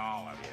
all of you.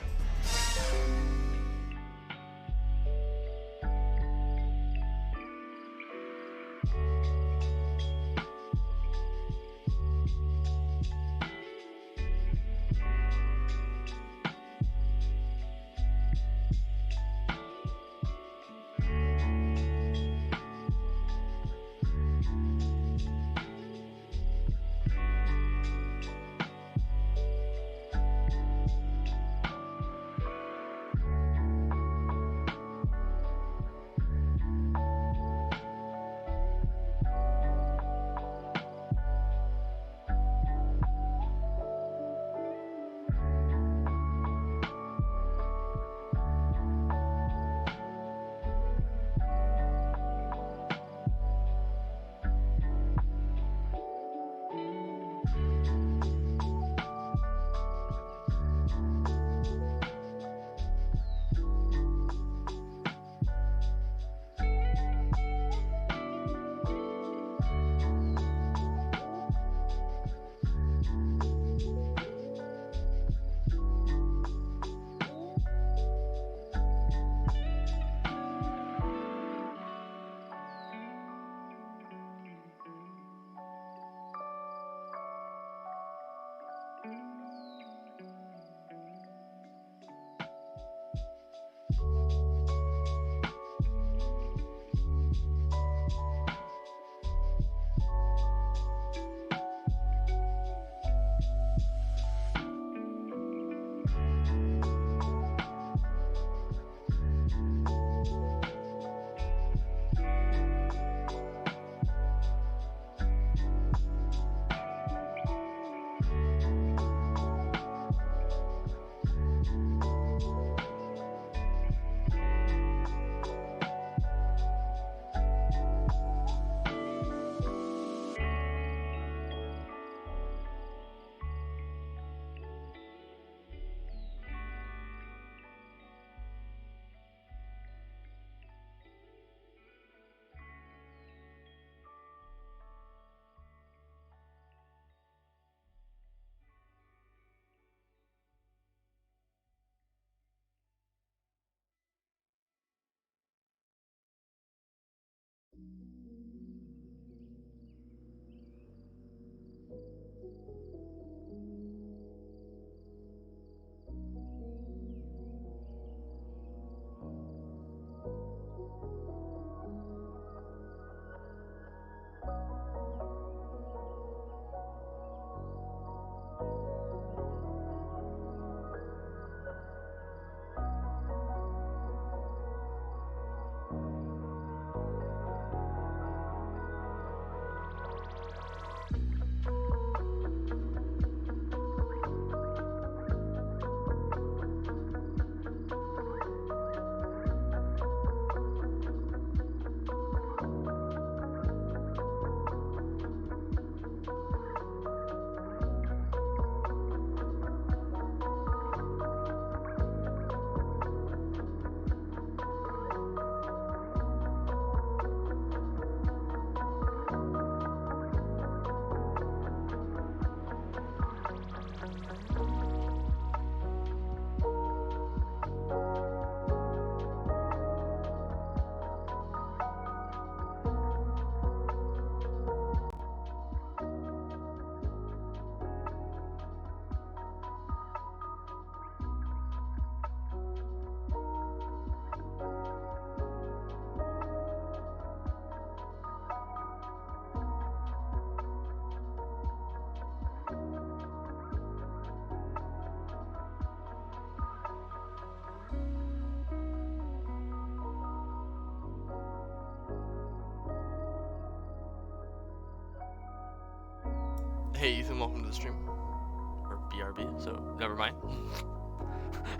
Hey Ethan, welcome to the stream. Or BRB, so never mind.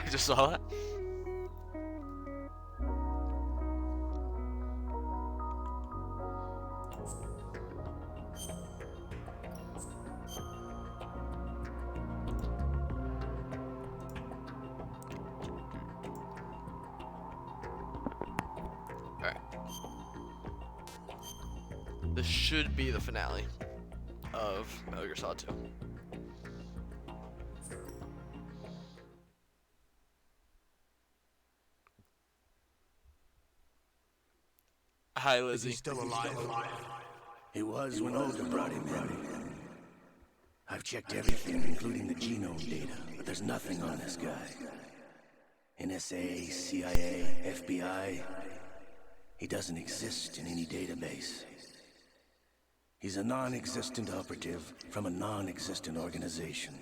I just saw that. Alright. This should be the finale of Metal Gear Solid 2. Hi, Is Lizzie. he still alive? He was when Olga brought him in. I've checked everything, including the genome data, but there's nothing on this guy. NSA, CIA, FBI. He doesn't exist in any database. He's a non-existent operative from a non-existent organization.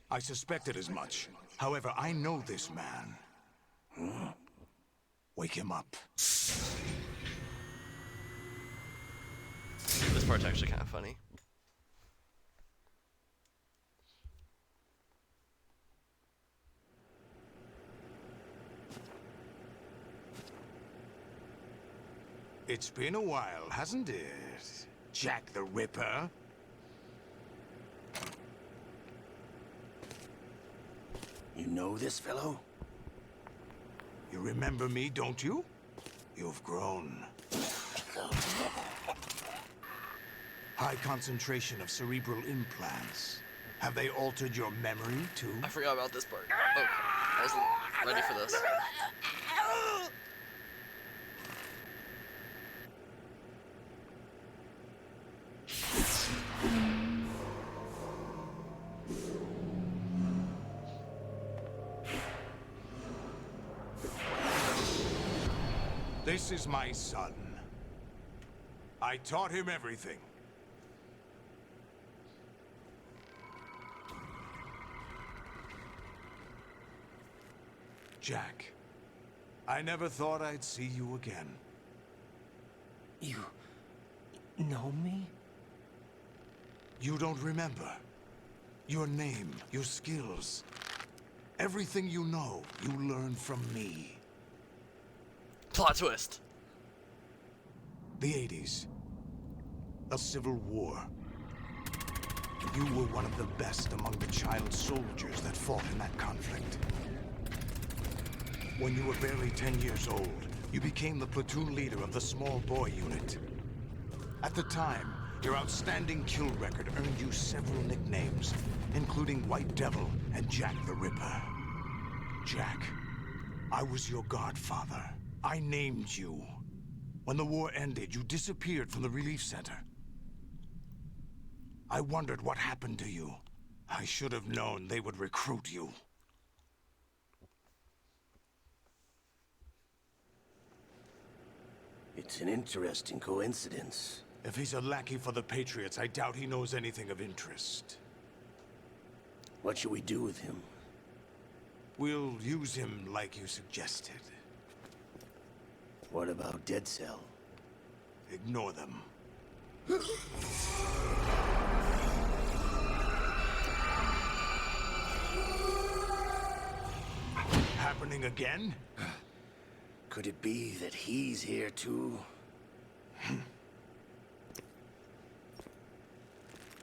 I suspected as much. However, I know this man. Wake him up. This part's actually kind of funny. It's been a while, hasn't it? Jack the Ripper? You know this fellow? You remember me, don't you? You've grown. High concentration of cerebral implants. Have they altered your memory, too? I forgot about this part. Okay, I wasn't ready for this. This is my son. I taught him everything. Jack, I never thought I'd see you again. You know me? You don't remember. Your name, your skills. Everything you know, you learned from me. Plot twist. The 80s. A civil war. You were one of the best among the child soldiers that fought in that conflict. When you were barely 10 years old, you became the platoon leader of the small boy unit. At the time, your outstanding kill record earned you several nicknames, including White Devil and Jack the Ripper. Jack, I was your godfather. I named you. When the war ended, you disappeared from the relief center. I wondered what happened to you. I should have known they would recruit you. It's an interesting coincidence. If he's a lackey for the Patriots, I doubt he knows anything of interest. What should we do with him? We'll use him like you suggested. What about Dead Cell? Ignore them. Happening again? Could it be that he's here too?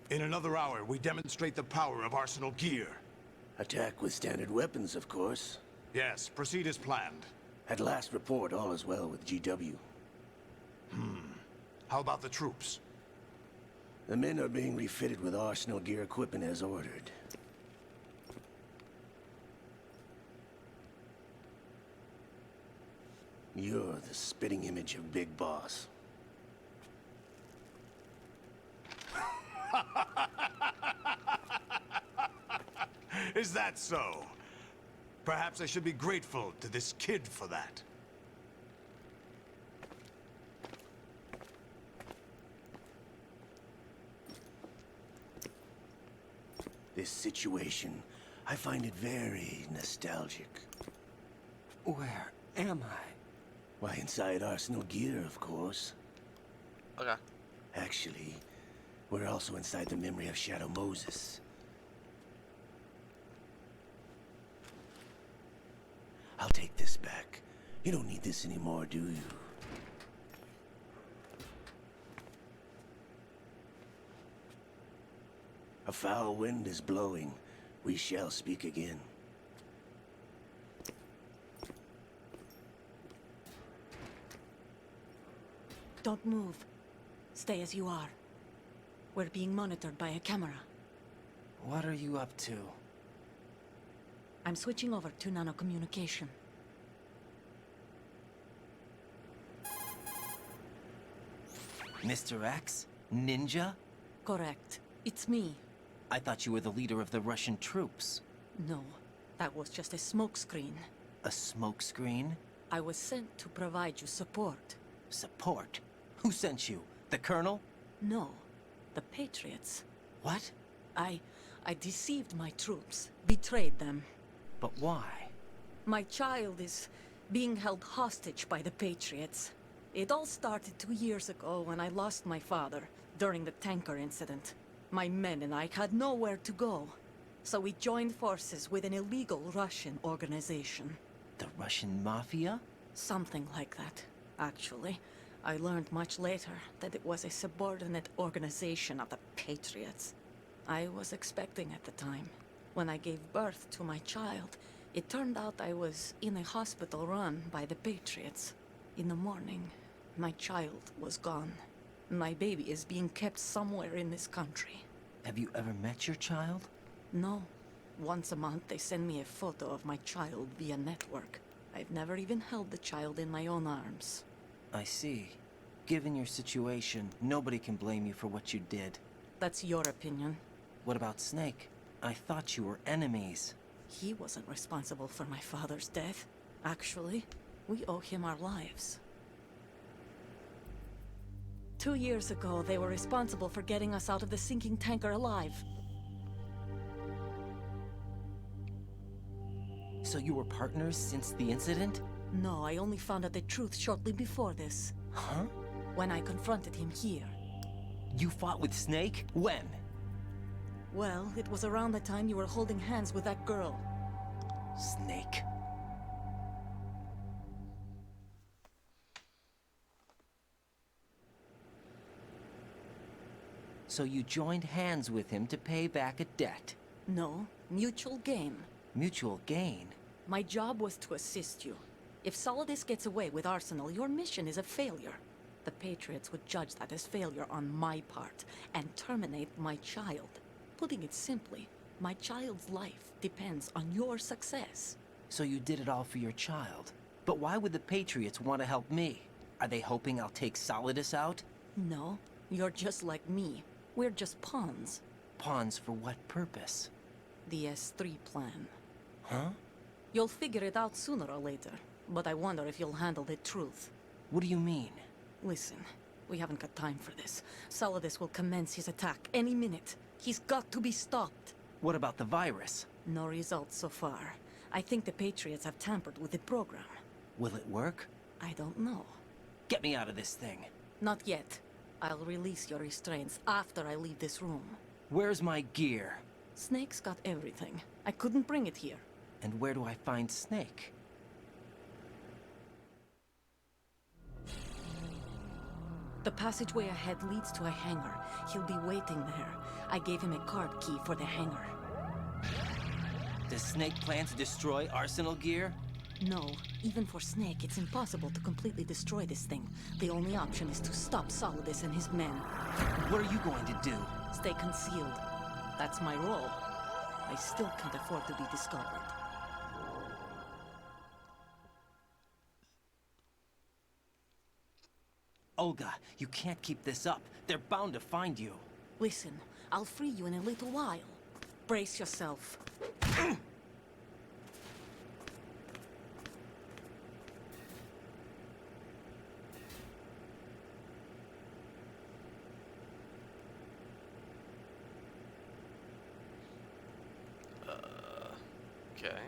In another hour, we demonstrate the power of Arsenal gear. Attack with standard weapons, of course. Yes, proceed as planned. At last report, all is well with GW. How about the troops? The men are being refitted with Arsenal gear equipment as ordered. You're the spitting image of Big Boss. Is that so? Perhaps I should be grateful to this kid for that. This situation, I find it very nostalgic. Where am I? Why, inside Arsenal gear, of course. Okay. Actually, we're also inside the memory of Shadow Moses. I'll take this back. You don't need this anymore, do you? A foul wind is blowing. We shall speak again. Don't move. Stay as you are. We're being monitored by a camera. What are you up to? I'm switching over to nanocommunication. Mr. X? Ninja? Correct. It's me. I thought you were the leader of the Russian troops. No, that was just a smokescreen. A smokescreen? I was sent to provide you support. Support? Who sent you? The Colonel? No, the Patriots. What? I deceived my troops, betrayed them. But why? My child is being held hostage by the Patriots. It all started 2 years ago when I lost my father during the tanker incident. My men and I had nowhere to go, so we joined forces with an illegal Russian organization. The Russian Mafia? Something like that, actually. I learned much later that it was a subordinate organization of the Patriots. I was expecting at the time. When I gave birth to my child, it turned out I was in a hospital run by the Patriots. In the morning, my child was gone. My baby is being kept somewhere in this country. Have you ever met your child? No. Once a month, they send me a photo of my child via network. I've never even held the child in my own arms. I see. Given your situation, nobody can blame you for what you did. That's your opinion. What about Snake? I thought you were enemies. He wasn't responsible for my father's death. Actually, we owe him our lives. 2 years ago, they were responsible for getting us out of the sinking tanker alive. So you were partners since the incident? No, I only found out the truth shortly before this. Huh? When I confronted him here. You fought with Snake? When? Well, it was around the time you were holding hands with that girl. Snake. So you joined hands with him to pay back a debt. No, mutual gain. Mutual gain? My job was to assist you. If Solidus gets away with Arsenal, your mission is a failure. The Patriots would judge that as failure on my part, and terminate my child. Putting it simply, my child's life depends on your success. So you did it all for your child. But why would the Patriots want to help me? Are they hoping I'll take Solidus out? No, you're just like me. We're just pawns. Pawns for what purpose? The S3 plan. Huh? You'll figure it out sooner or later, but I wonder if you'll handle the truth. What do you mean? Listen, we haven't got time for this. Solidus will commence his attack any minute. He's got to be stopped. What about the virus? No results so far. I think the Patriots have tampered with the program. Will it work? I don't know. Get me out of this thing. Not yet. I'll release your restraints after I leave this room. Where's my gear? Snake's got everything. I couldn't bring it here. And where do I find Snake? The passageway ahead leads to a hangar. He'll be waiting there. I gave him a card key for the hangar. Does Snake plan to destroy Arsenal gear? No, even for Snake, it's impossible to completely destroy this thing. The only option is to stop Solidus and his men. What are you going to do? Stay concealed. That's my role. I still can't afford to be discovered. Olga, you can't keep this up. They're bound to find you. Listen, I'll free you in a little while. Brace yourself. Okay.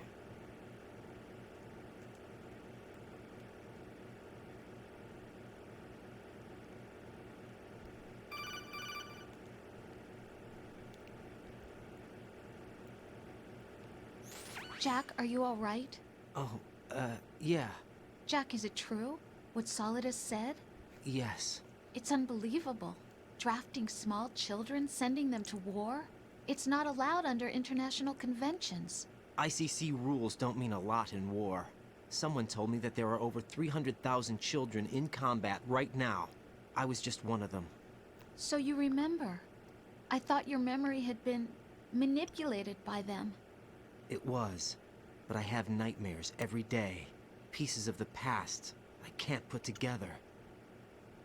Jack, are you all right? Oh, yeah. Jack, is it true? What Solidus said? Yes. It's unbelievable. Drafting small children, sending them to war? It's not allowed under international conventions. ICC rules don't mean a lot in war. Someone told me that there are over 300,000 children in combat right now. I was just one of them. So you remember. I thought your memory had been manipulated by them. It was. But I have nightmares every day. Pieces of the past I can't put together.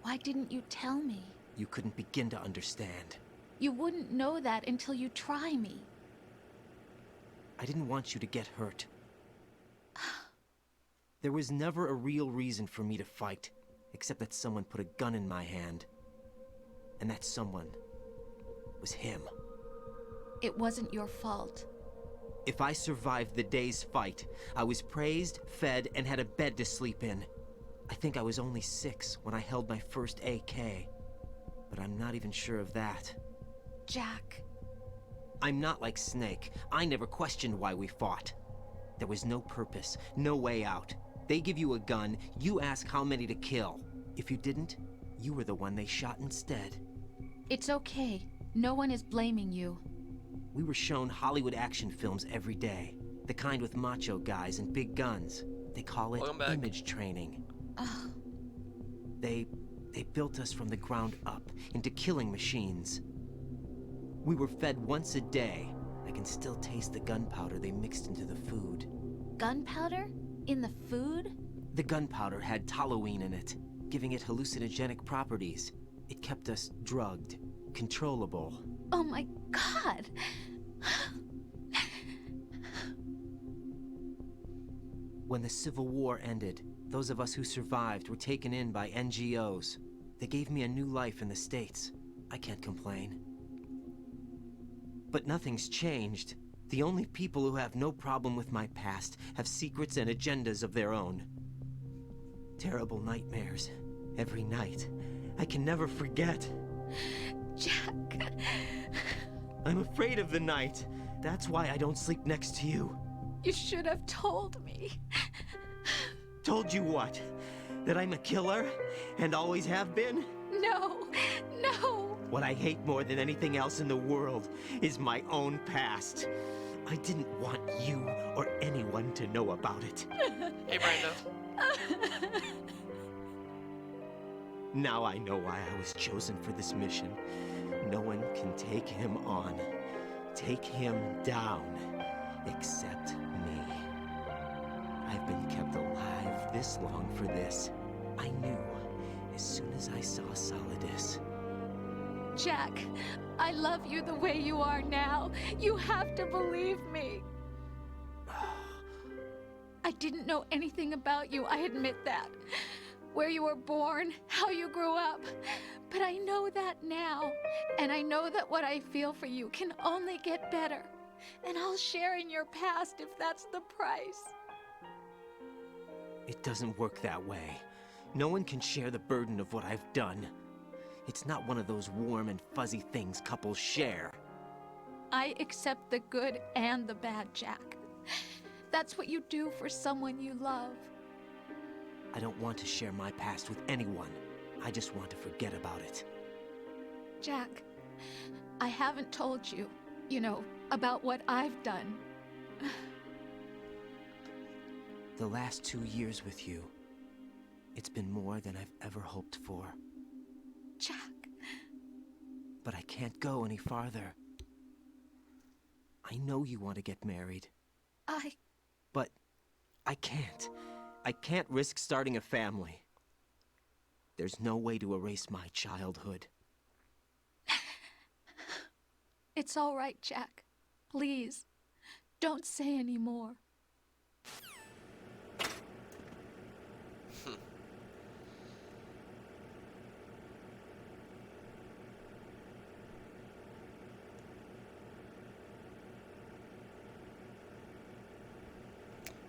Why didn't you tell me? You couldn't begin to understand. You wouldn't know that until you try me. I didn't want you to get hurt. There was never a real reason for me to fight, except that someone put a gun in my hand. And that someone was him. It wasn't your fault. If I survived the day's fight, I was praised, fed, and had a bed to sleep in. I think I was only 6 when I held my first AK. But I'm not even sure of that. Jack. I'm not like Snake. I never questioned why we fought. There was no purpose, no way out. They give you a gun, you ask how many to kill. If you didn't, you were the one they shot instead. It's okay. No one is blaming you. We were shown Hollywood action films every day. The kind with macho guys and big guns. They call it image training. They built us from the ground up into killing machines. We were fed once a day. I can still taste the gunpowder they mixed into the food. Gunpowder? In the food? The gunpowder had toluene in it, giving it hallucinogenic properties. It kept us drugged, controllable. Oh my God! When the Civil War ended, those of us who survived were taken in by NGOs. They gave me a new life in the States. I can't complain. But nothing's changed. The only people who have no problem with my past have secrets and agendas of their own. Terrible nightmares. Every night. I can never forget. Jack. I'm afraid of the night. That's why I don't sleep next to you. You should have told me. Told you what? That I'm a killer? And always have been? No, no. What I hate more than anything else in the world is my own past. I didn't want you or anyone to know about it. Hey, Brando. Now I know why I was chosen for this mission. No one can take him on, take him down, except me. I've been kept alive this long for this. I knew as soon as I saw Solidus. Jack, I love you the way you are now. You have to believe me. I didn't know anything about you, I admit that. Where you were born, how you grew up. But I know that now. And I know that what I feel for you can only get better. And I'll share in your past if that's the price. It doesn't work that way. No one can share the burden of what I've done. It's not one of those warm and fuzzy things couples share. I accept the good and the bad, Jack. That's what you do for someone you love. I don't want to share my past with anyone. I just want to forget about it. Jack, I haven't told you, about what I've done. The last 2 years with you, it's been more than I've ever hoped for. Jack. But I can't go any farther. I know you want to get married. But I can't. I can't risk starting a family. There's no way to erase my childhood. It's all right, Jack. Please, don't say any more.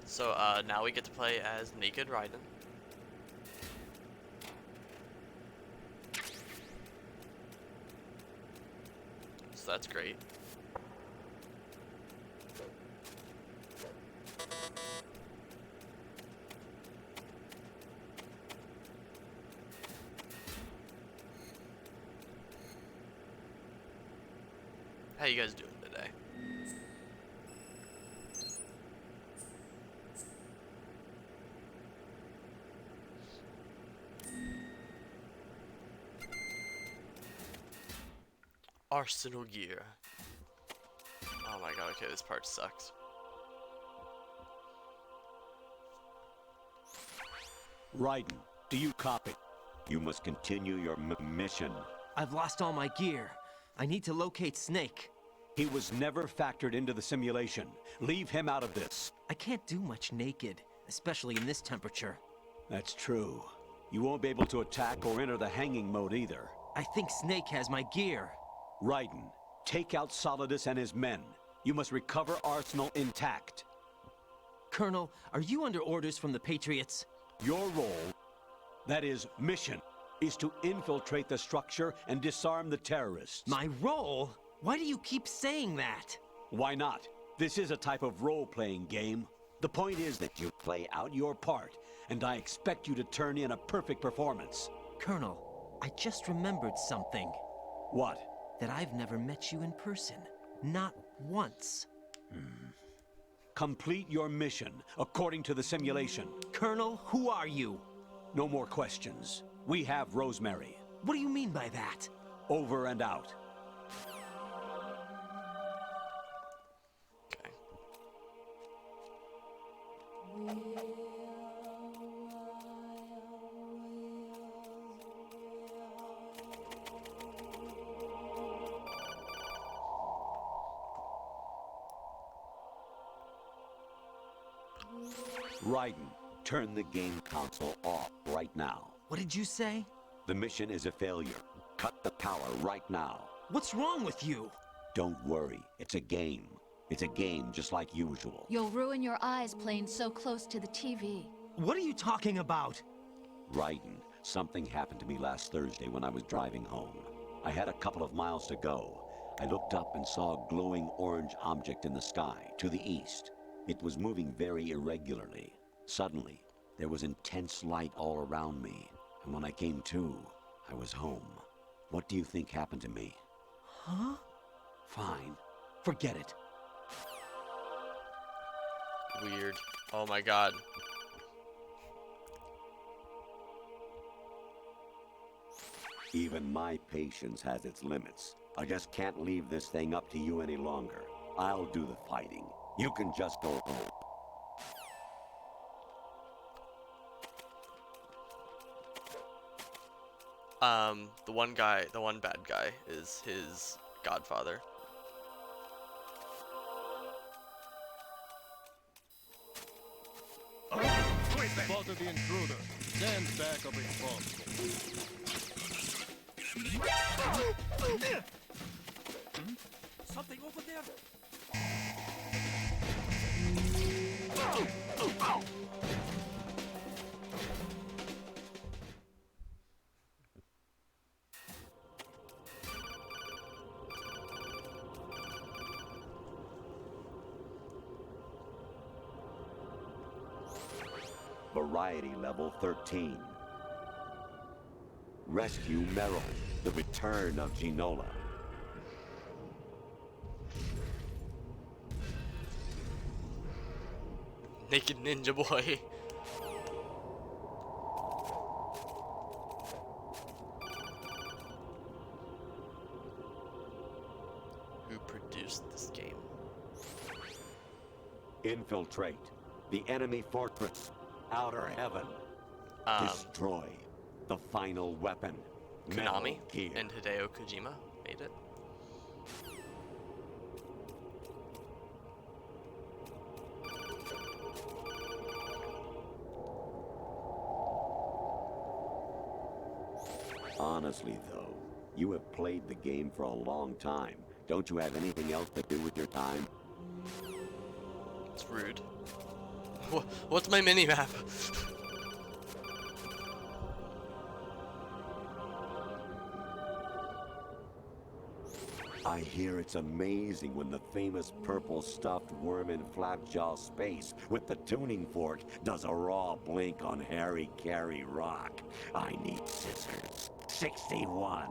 So, now we get to play as Naked Raiden. So that's great. How you guys doing today? Arsenal gear. Oh my god, okay, this part sucks. Raiden, do you copy? You must continue your mission. I've lost all my gear. I need to locate Snake. He was never factored into the simulation. Leave him out of this. I can't do much naked, especially in this temperature. That's true. You won't be able to attack or enter the hanging mode either. I think Snake has my gear. Raiden, take out Solidus and his men. You must recover Arsenal intact. Colonel, are you under orders from the Patriots? Your role, that is, mission, is to infiltrate the structure and disarm the terrorists. My role? Why do you keep saying that? Why not? This is a type of role-playing game. The point is that you play out your part, and I expect you to turn in a perfect performance. Colonel, I just remembered something. What? That I've never met you in person. Not once. Complete your mission, according to the simulation. Colonel, who are you? No more questions. We have Rosemary. What do you mean by that? Over and out. Okay. Raiden, turn the game console off right now. What did you say? The mission is a failure. Cut the power right now. What's wrong with you? Don't worry, it's a game. It's a game just like usual. You'll ruin your eyes playing so close to the TV. What are you talking about? Raiden, something happened to me last Thursday when I was driving home. I had a couple of miles to go. I looked up and saw a glowing orange object in the sky, to the east. It was moving very irregularly. Suddenly, there was intense light all around me, and when I came to, I was home. What do you think happened to me? Huh? Fine. Forget it. Weird. Oh my god. Even my patience has its limits. I just can't leave this thing up to you any longer. I'll do the fighting. You can just go home. The one bad guy is his godfather. Spotted the intruder. Stand back or be responsible. Something over there. Variety level 13. Rescue Meryl, the return of Ginola. Naked Ninja Boy. Who produced this game? Infiltrate the enemy fortress. Outer heaven. Destroy the final weapon. Konami Metal Gear. and Hideo Kojima made it. Honestly, though, you have played the game for a long time. Don't you have anything else to do with your time? It's rude. What's my mini-map? I hear it's amazing when the famous purple stuffed worm in Flapjaw Space with the tuning fork does a raw blink on Harry Carey Rock. I need scissors. 61.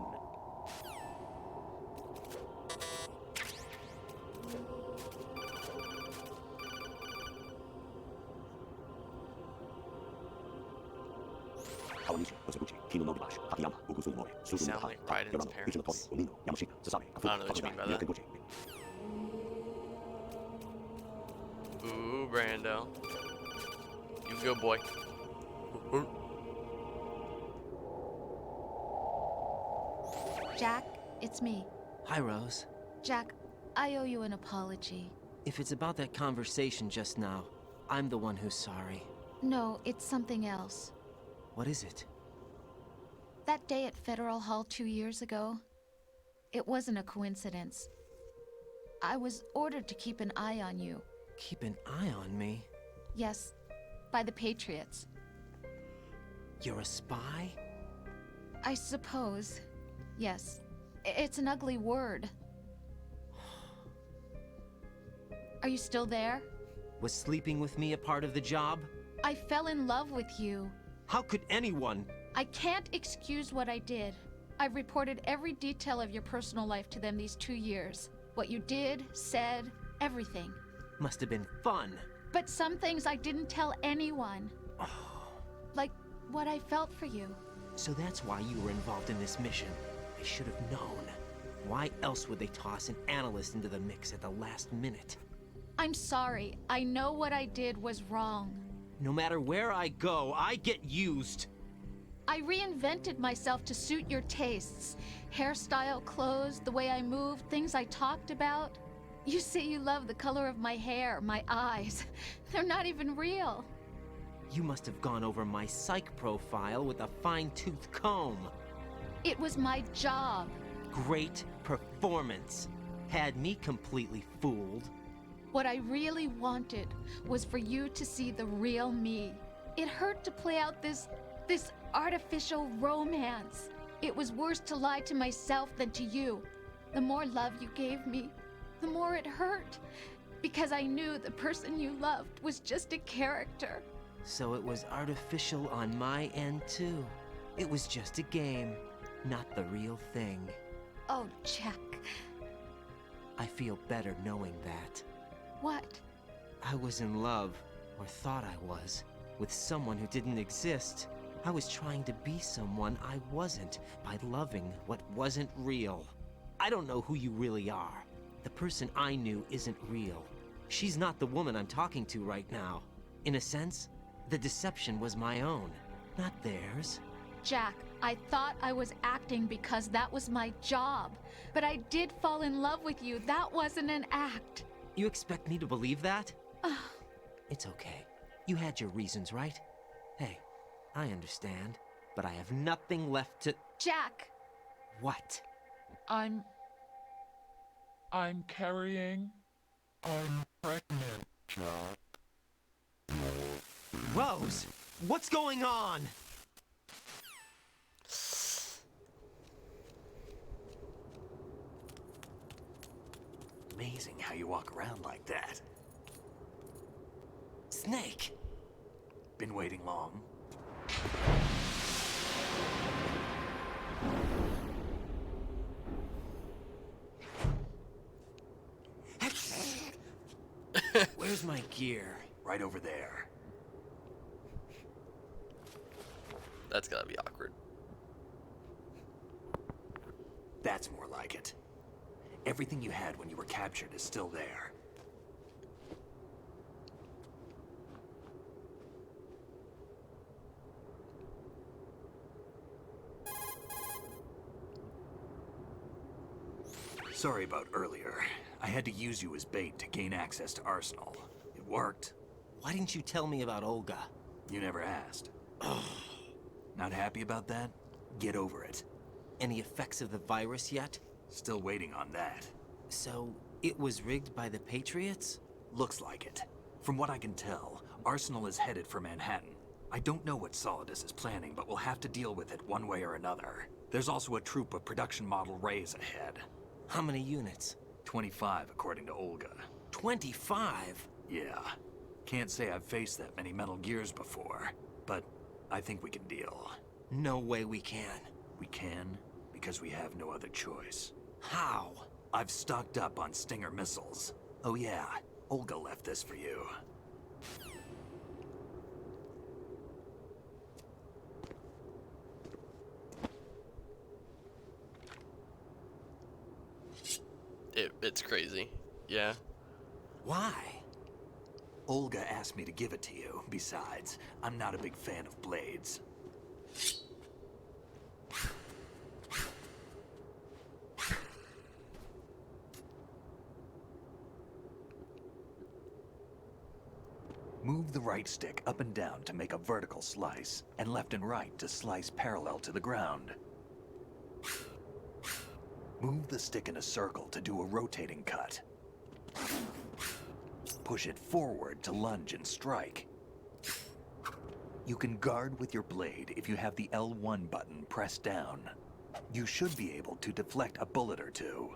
Sound like Raiden's parents. I don't know what you mean by that. Ooh, Brando. You good boy. Jack, it's me. Hi, Rose. Jack, I owe you an apology. If it's about that conversation just now, I'm the one who's sorry. No, it's something else. What is it? That day at Federal Hall 2 years ago, it wasn't a coincidence. I was ordered to keep an eye on you. Keep an eye on me? Yes, by the Patriots. You're a spy? I suppose. Yes. It's an ugly word. Are you still there? Was sleeping with me a part of the job? I fell in love with you. How could anyone? I can't excuse what I did. I've reported every detail of your personal life to them these 2 years. What you did, said, everything. Must have been fun. But some things I didn't tell anyone. Like what I felt for you. So that's why you were involved in this mission. I should have known. Why else would they toss an analyst into the mix at the last minute? I'm sorry. I know what I did was wrong. No matter where I go, I get used. I reinvented myself to suit your tastes. Hairstyle, clothes, the way I moved, things I talked about. You say you love the color of my hair, my eyes. They're not even real. You must have gone over my psych profile with a fine-tooth comb. It was my job. Great performance. Had me completely fooled. What I really wanted was for you to see the real me. It hurt to play out this artificial romance. It was worse to lie to myself than to you. The more love you gave me, the more it hurt. Because I knew the person you loved was just a character. So it was artificial on my end too. It was just a game, not the real thing. Oh, Jack. I feel better knowing that. What? I was in love, or thought I was, with someone who didn't exist. I was trying to be someone I wasn't by loving what wasn't real. I don't know who you really are. The person I knew isn't real. She's not the woman I'm talking to right now. In a sense, the deception was my own, not theirs. Jack, I thought I was acting because that was my job. But I did fall in love with you. That wasn't an act. You expect me to believe that? It's okay. You had your reasons, right? Hey, I understand, but I have nothing left to... Jack! What? I'm carrying. I'm pregnant, Jack. Rose! What's going on? Amazing how you walk around like that. Snake! Been waiting long? Where's my gear? Right over there. That's gotta be awkward. That's more like it. Everything you had when you were captured is still there. Sorry about earlier. I had to use you as bait to gain access to Arsenal. It worked. Why didn't you tell me about Olga? You never asked. Not happy about that? Get over it. Any effects of the virus yet? Still waiting on that. So, it was rigged by the Patriots? Looks like it. From what I can tell, Arsenal is headed for Manhattan. I don't know what Solidus is planning, but we'll have to deal with it one way or another. There's also a troop of production model Rays ahead. How many units? 25, according to Olga. 25? Yeah. Can't say I've faced that many Metal Gears before, but I think we can deal. No way we can. We can, because we have no other choice. How? I've stocked up on Stinger missiles. Oh yeah, Olga left this for you. It's crazy. Yeah. Why? Olga asked me to give it to you. Besides, I'm not a big fan of blades. the right stick up and down to make a vertical slice, and left and right to slice parallel to the ground. Move the stick in a circle to do a rotating cut. Push it forward to lunge and strike. You can guard with your blade if you have the L1 button pressed down. You should be able to deflect a bullet or two.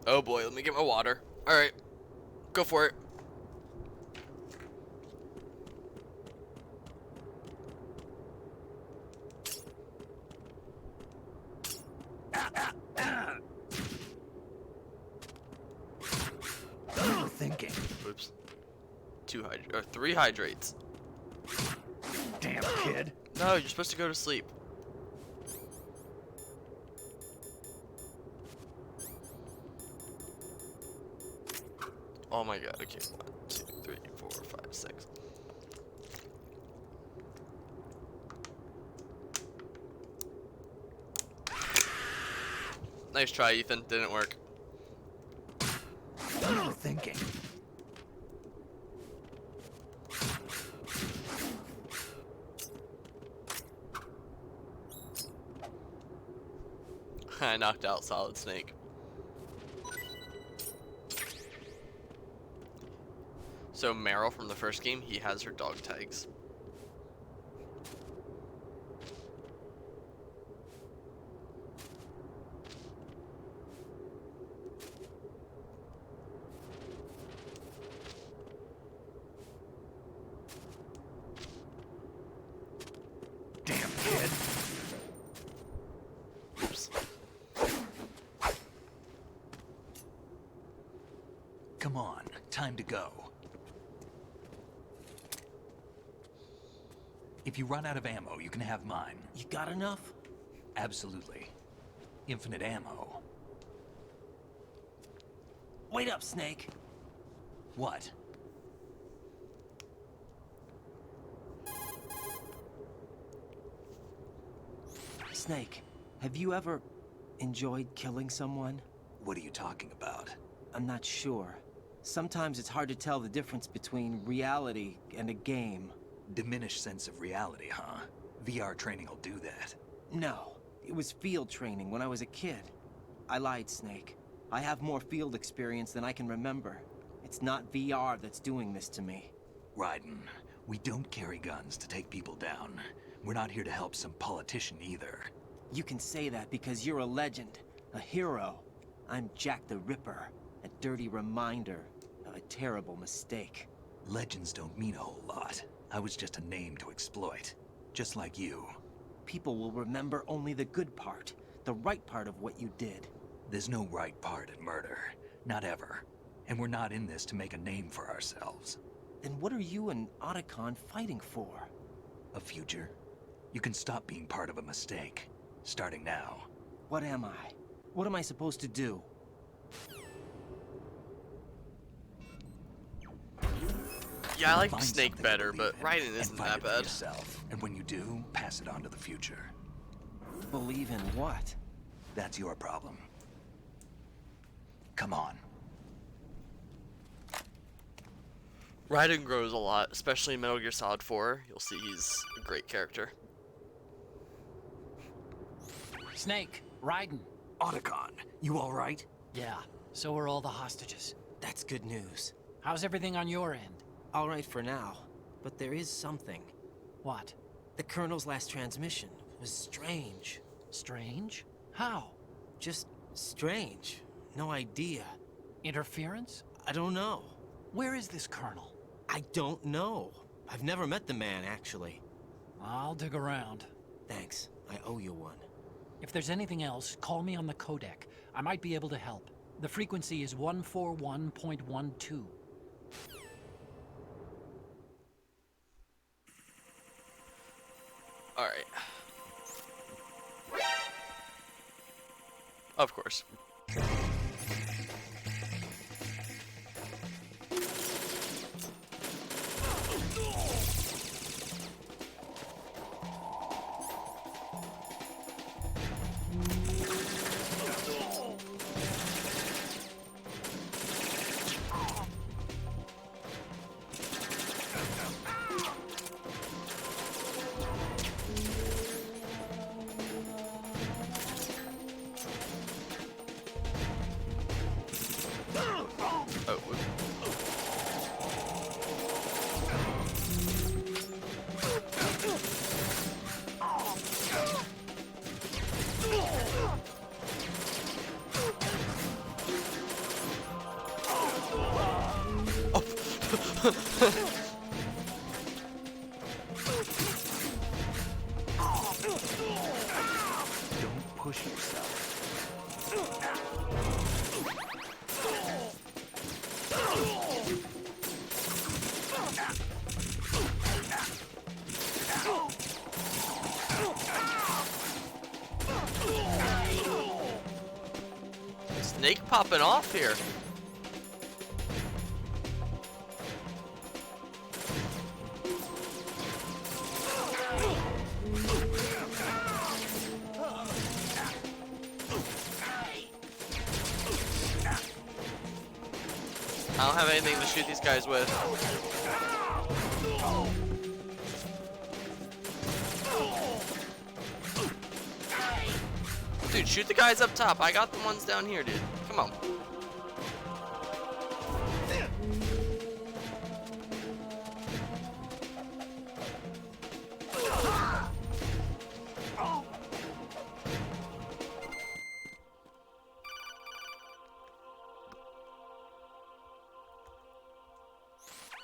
Oh boy, let me get my water. Alright, go for it. Thinking. Oops. 3 hydrates. Damn, kid. No, you're supposed to go to sleep. Oh my god, okay. 1, 2, 3, 4, 5, 6. Nice try, Ethan. Didn't work. Thinking. I knocked out Solid Snake. So Meryl from the first game, he has her dog tags. Damn, kid. Oops. Come on, time to go. If you run out of ammo, you can have mine. You got enough? Absolutely. Infinite ammo. Wait up, Snake. What? Snake, have you ever enjoyed killing someone? What are you talking about? I'm not sure. Sometimes it's hard to tell the difference between reality and a game. Diminished sense of reality, huh? VR training will do that. No, it was field training when I was a kid. I lied, Snake. I have more field experience than I can remember. It's not VR that's doing this to me. Raiden, we don't carry guns to take people down. We're not here to help some politician either. You can say that because you're a legend, a hero. I'm Jack the Ripper, a dirty reminder of a terrible mistake. Legends don't mean a whole lot. I was just a name to exploit, just like you. People will remember only the good part, the right part of what you did. There's no right part in murder, not ever. And we're not in this to make a name for ourselves. Then what are you and Otacon fighting for? A future? You can stop being part of a mistake, starting now. What am I? What am I supposed to do? Yeah, I like Find Snake something better, to but believe in Raiden and isn't find that it for bad. yourself. And when you do, pass it on to the future. Believe in what? That's your problem. Come on. Raiden grows a lot, especially in Metal Gear Solid 4. You'll see he's a great character. Snake, Raiden. Otacon, you alright? Yeah, so are all the hostages. That's good news. How's everything on your end? All right for now, but there is something. What? The Colonel's last transmission was strange. Strange? How? Just strange. No idea. Interference? I don't know. Where is this Colonel? I don't know. I've never met the man, actually. I'll dig around. Thanks. I owe you one. If there's anything else, call me on the codec. I might be able to help. The frequency is 141.12. Alright. Of course. Don't push yourself. Snake popping off here. I don't have anything to shoot these guys with. Dude, shoot the guys up top. I got the ones down here, dude. Come on.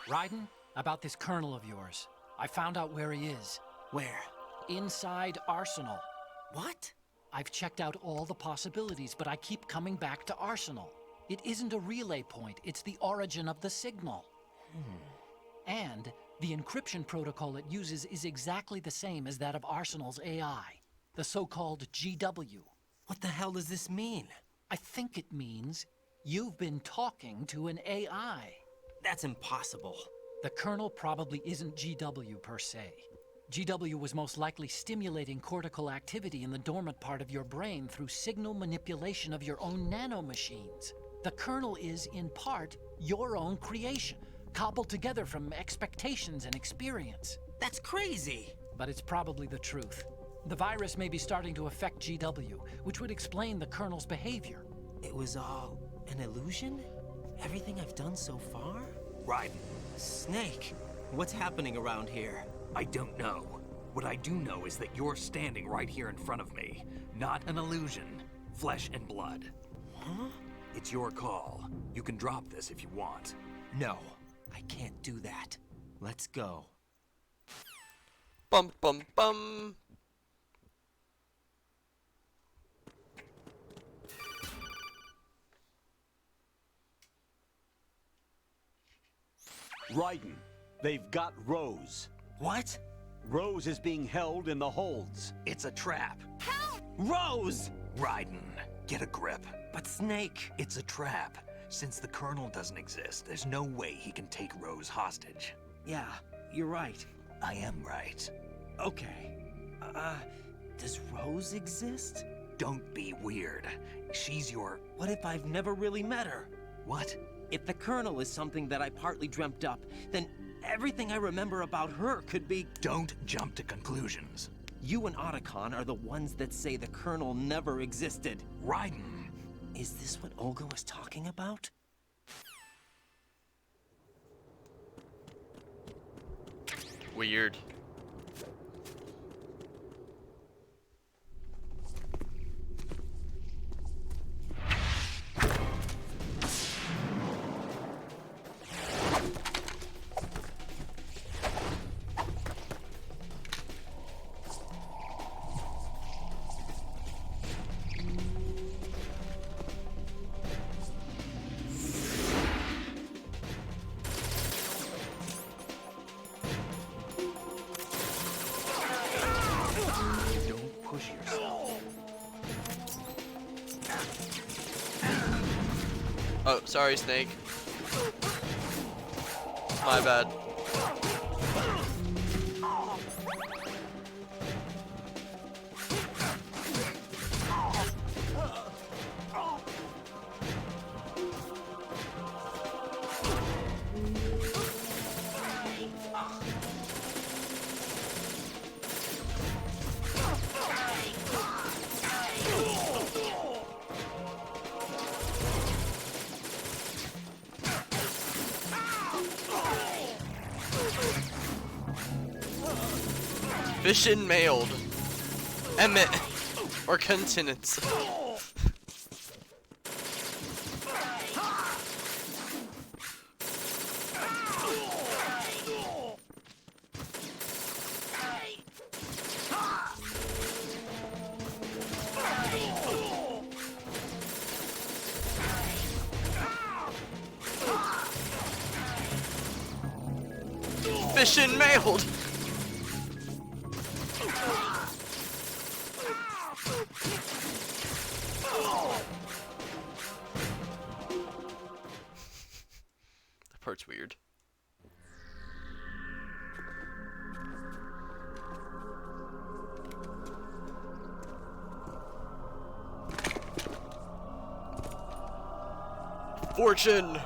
Raiden, about this colonel of yours. I found out where he is. Where? Inside Arsenal. What? I've checked out all the possibilities, but I keep coming back to Arsenal. It isn't a relay point, it's the origin of the signal. And the encryption protocol it uses is exactly the same as that of Arsenal's AI, the so-called GW. What the hell does this mean? I think it means you've been talking to an AI. That's impossible. The kernel probably isn't GW per se. GW was most likely stimulating cortical activity in the dormant part of your brain through signal manipulation of your own nanomachines. The kernel is, in part, your own creation, cobbled together from expectations and experience. That's crazy! But it's probably the truth. The virus may be starting to affect GW, which would explain the kernel's behavior. It was all an illusion? Everything I've done so far? Raiden, Snake, what's happening around here? I don't know. What I do know is that you're standing right here in front of me. Not an illusion. Flesh and blood. Huh? It's your call. You can drop this if you want. No, I can't do that. Let's go. Bum bum bum. Raiden, they've got Rose. What? Rose is being held in the holds. It's a trap. Help! Rose! Raiden, get a grip. But Snake... It's a trap. Since the Colonel doesn't exist, there's no way he can take Rose hostage. Yeah, you're right. I am right. Okay. Does Rose exist? Don't be weird. She's your... What if I've never really met her? What? If the Colonel is something that I partly dreamt up, then everything I remember about her could be... Don't jump to conclusions. You and Otacon are the ones that say the Colonel never existed. Raiden! Is this what Olga was talking about? Weird. Oh, sorry, Snake. My bad. Mission mailed. Emmett. Or continents. Mission mailed. That part's weird. Fortune.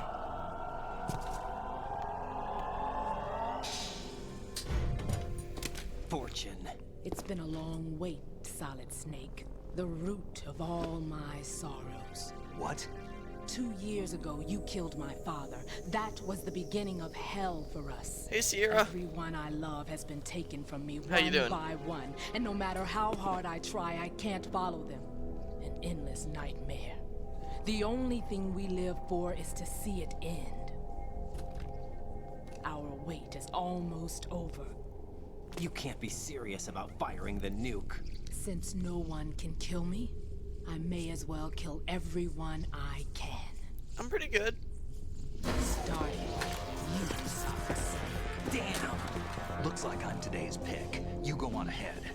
Fortune. It's been a long wait, Solid Snake. The root of all my sorrows. What? 2 years ago, you killed my father. That was the beginning of hell for us. Hey, Sierra. Everyone I love has been taken from me How you one doing? by one. And no matter how hard I try, I can't follow them. An endless nightmare. The only thing we live for is to see it end. Our wait is almost over. You can't be serious about firing the nuke. Since no one can kill me, I may as well kill everyone I can. I'm pretty good. Starting you, Solid Snake. Damn! Looks like I'm today's pick. You go on ahead.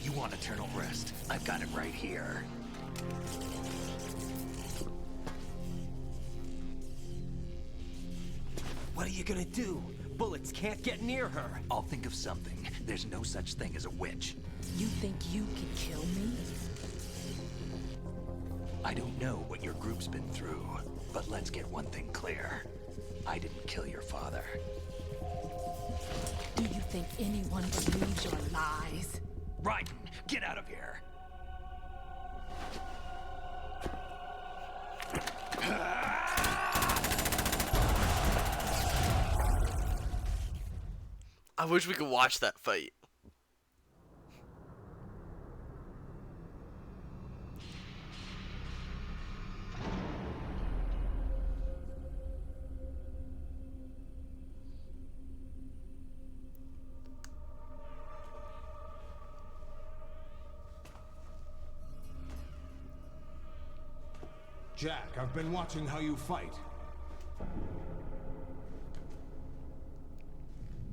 You want eternal rest? I've got it right here. What are you gonna do? Bullets can't get near her. I'll think of something. There's no such thing as a witch. You think you can kill me? I don't know what your group's been through, but let's get one thing clear. I didn't kill your father. Do you think anyone believes your lies? Raiden, get out of here! I wish we could watch that fight. Jack, I've been watching how you fight.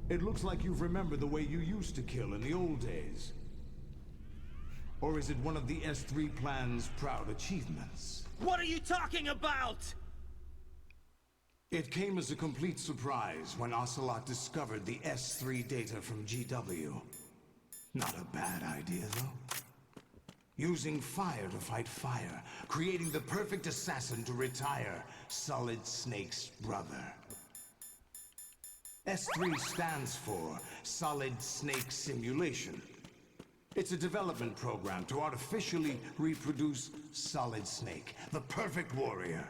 It looks like you've remembered the way you used to kill in the old days. Or is it one of the S3 plan's proud achievements? What are you talking about? It came as a complete surprise when Ocelot discovered the S3 data from GW. Not a bad idea, though. Using fire to fight fire, creating the perfect assassin to retire Solid Snake's brother. S3 stands for Solid Snake Simulation. It's a development program to artificially reproduce Solid Snake, the perfect warrior.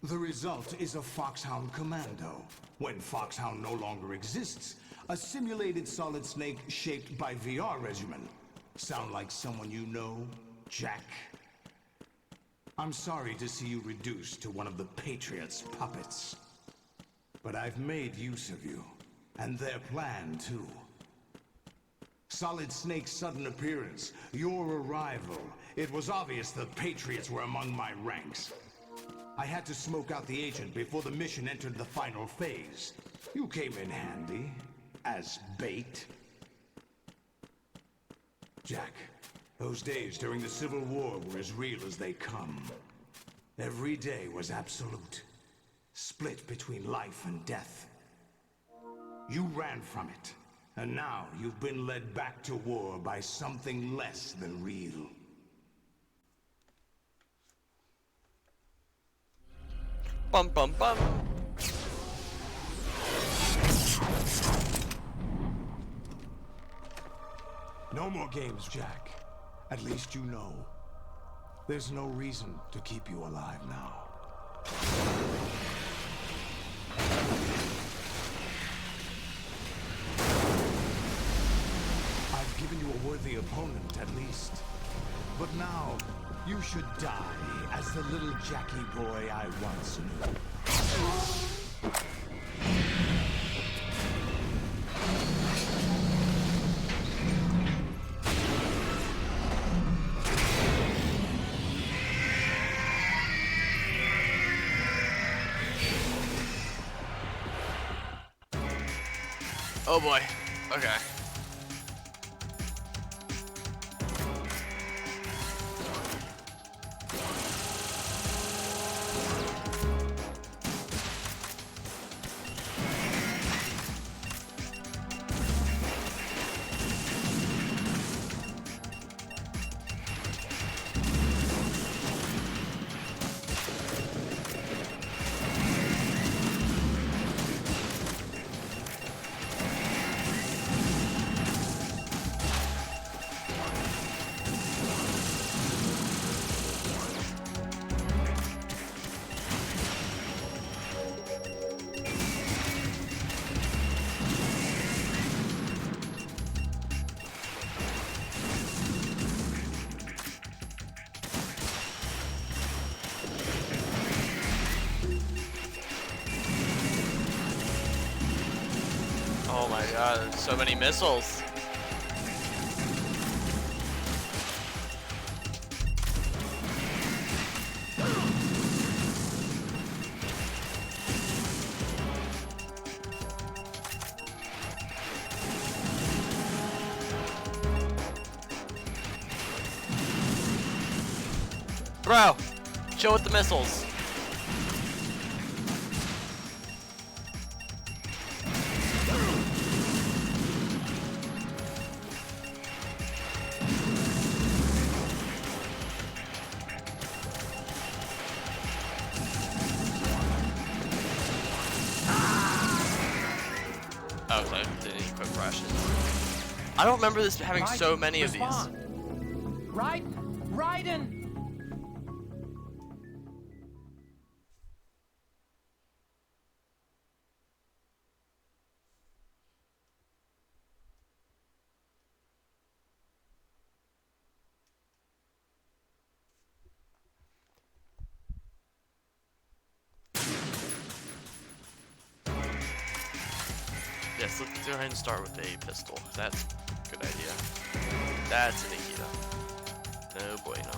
The result is a Foxhound Commando. When Foxhound no longer exists, a simulated Solid Snake shaped by VR regimen. Sound like someone you know, Jack? I'm sorry to see you reduced to one of the Patriots' puppets. But I've made use of you, and their plan too. Solid Snake's sudden appearance, your arrival, it was obvious the Patriots were among my ranks. I had to smoke out the agent before the mission entered the final phase. You came in handy, as bait. Jack, those days during the Civil War were as real as they come. Every day was absolute. Split between life and death. You ran from it, and now you've been led back to war by something less than real. Bum bum bum. No more games, Jack. At least you know. There's no reason to keep you alive now. I've given you a worthy opponent, at least. But now, you should die as the little Jackie boy I once knew. Oh boy. Okay. Oh my god, there's so many missiles. Bro, chill with the missiles. Oh, so I didn't equip rations. I don't remember this having so many of these. Raiden! Yes, let's go ahead and start with a pistol. That's a good idea. That's an Nikita. No bueno.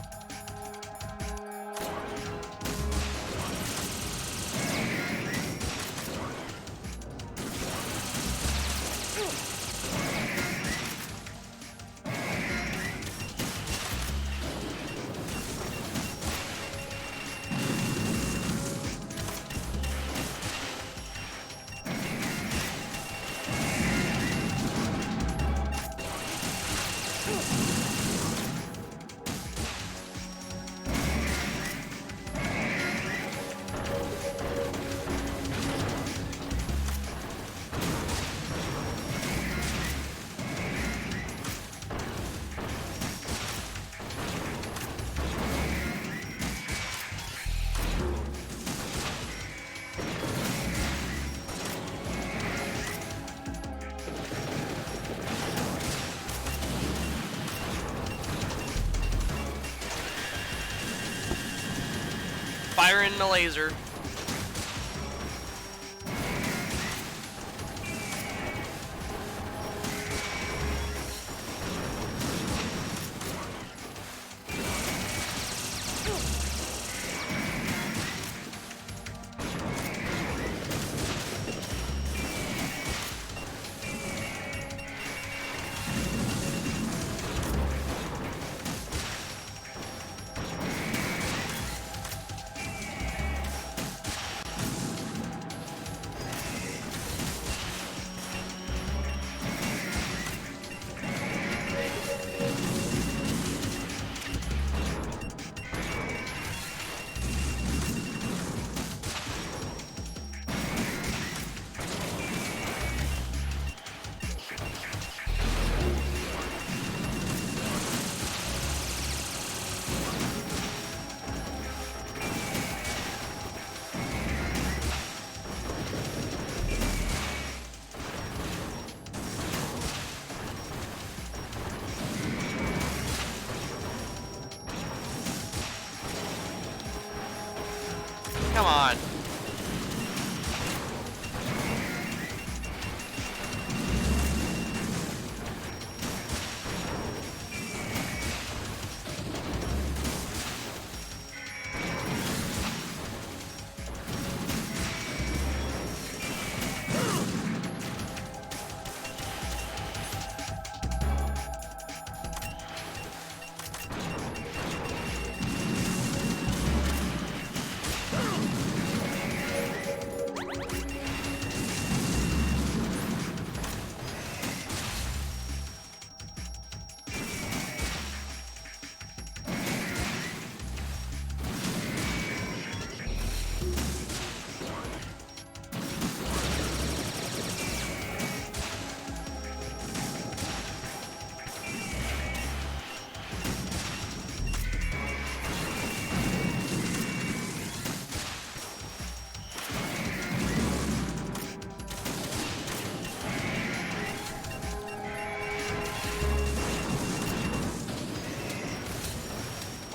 Firing the laser.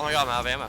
my god, I'm out of ammo.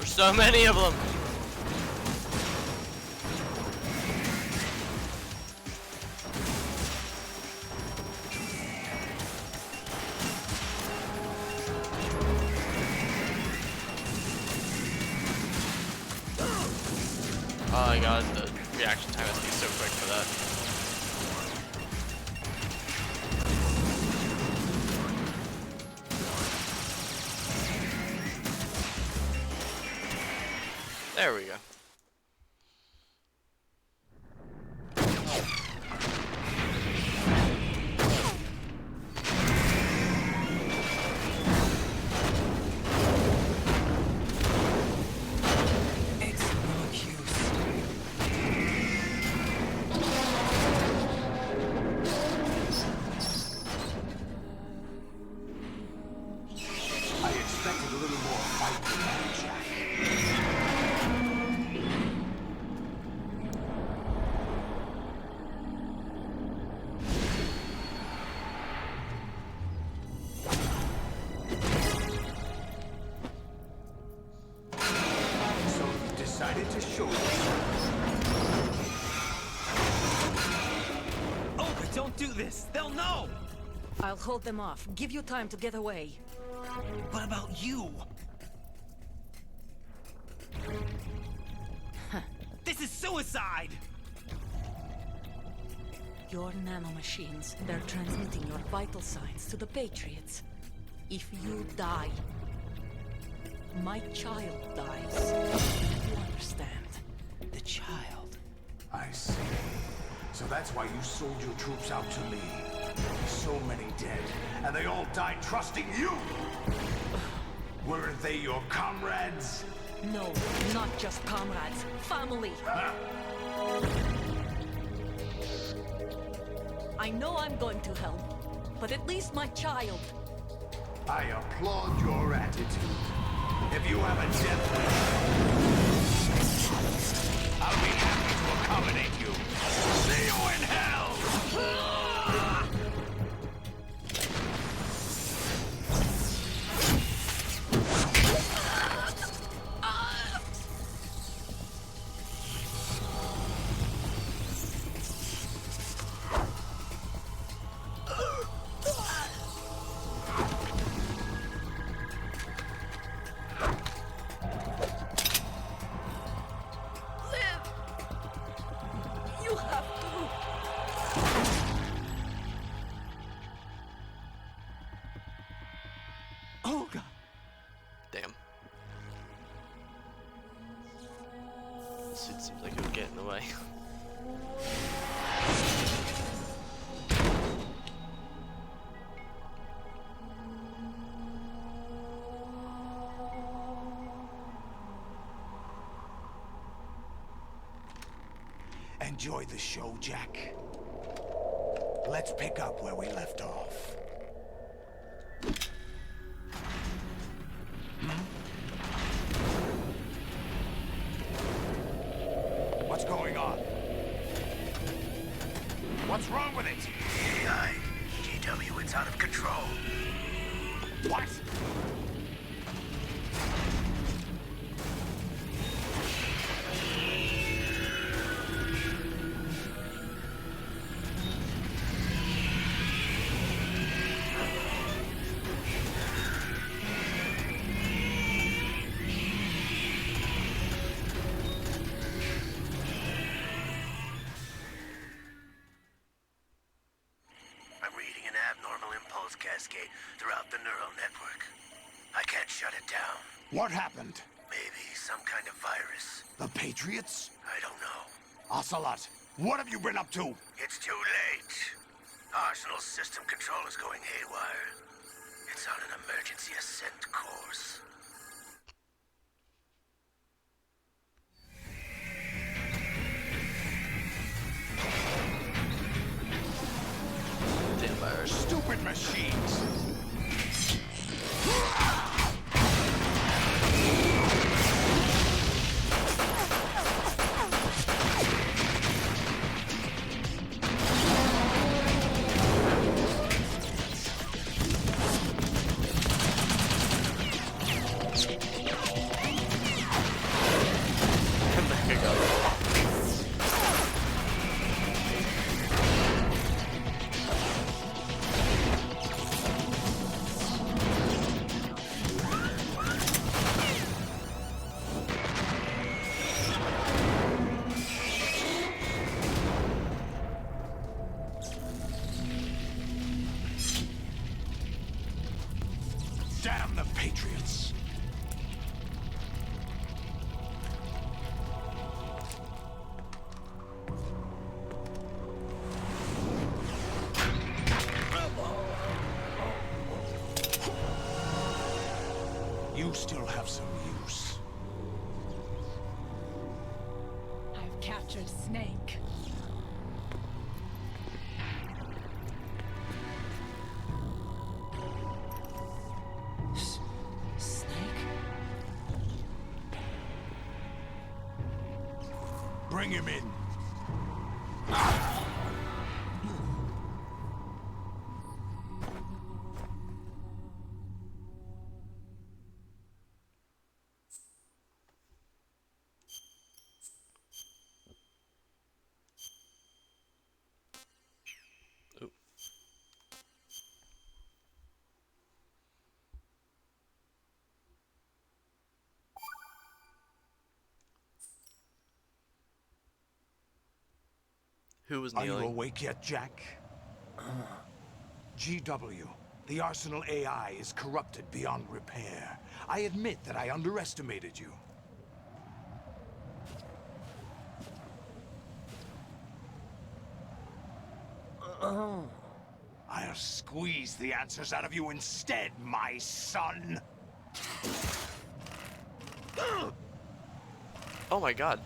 So many of them. Oh my god, the reaction time has to be so quick for that. There we go. I expected a little more fight than that, Jack. So you decided to show yourself. Oh, but don't do this! They'll know! I'll hold them off. Give you time to get away. What about you? This is suicide! Your nanomachines, they're transmitting your vital signs to the Patriots. If you die, my child dies. You understand? The child. I see. So that's why you sold your troops out to me. So many dead, and they all died trusting you! Weren't they your comrades? No, not just comrades. Family. Huh? I know I'm going to hell, but at least my child. I applaud your attitude. If you have a death wish, I'll be happy to accommodate you. See you in hell! You have to. Oh god. Damn. This suit seems like it would get in the way. Enjoy the show, Jack. Let's pick up where we left off. What's going on? What's wrong with it? GW, it's out of control. What? cascade throughout the neural network. I can't shut it down. What happened? Maybe some kind of virus. The Patriots? I don't know. Ocelot, what have you been up to? It's too late. Arsenal's system control is going haywire. It's on an emergency ascent course. Stupid machines! Damn the Patriots! You still have some use. I've captured Snake. Bring him in. Who was Are kneeling? you awake yet, Jack? GW, the Arsenal AI is corrupted beyond repair. I admit that I underestimated you. I'll squeeze the answers out of you instead, my son! Oh my god.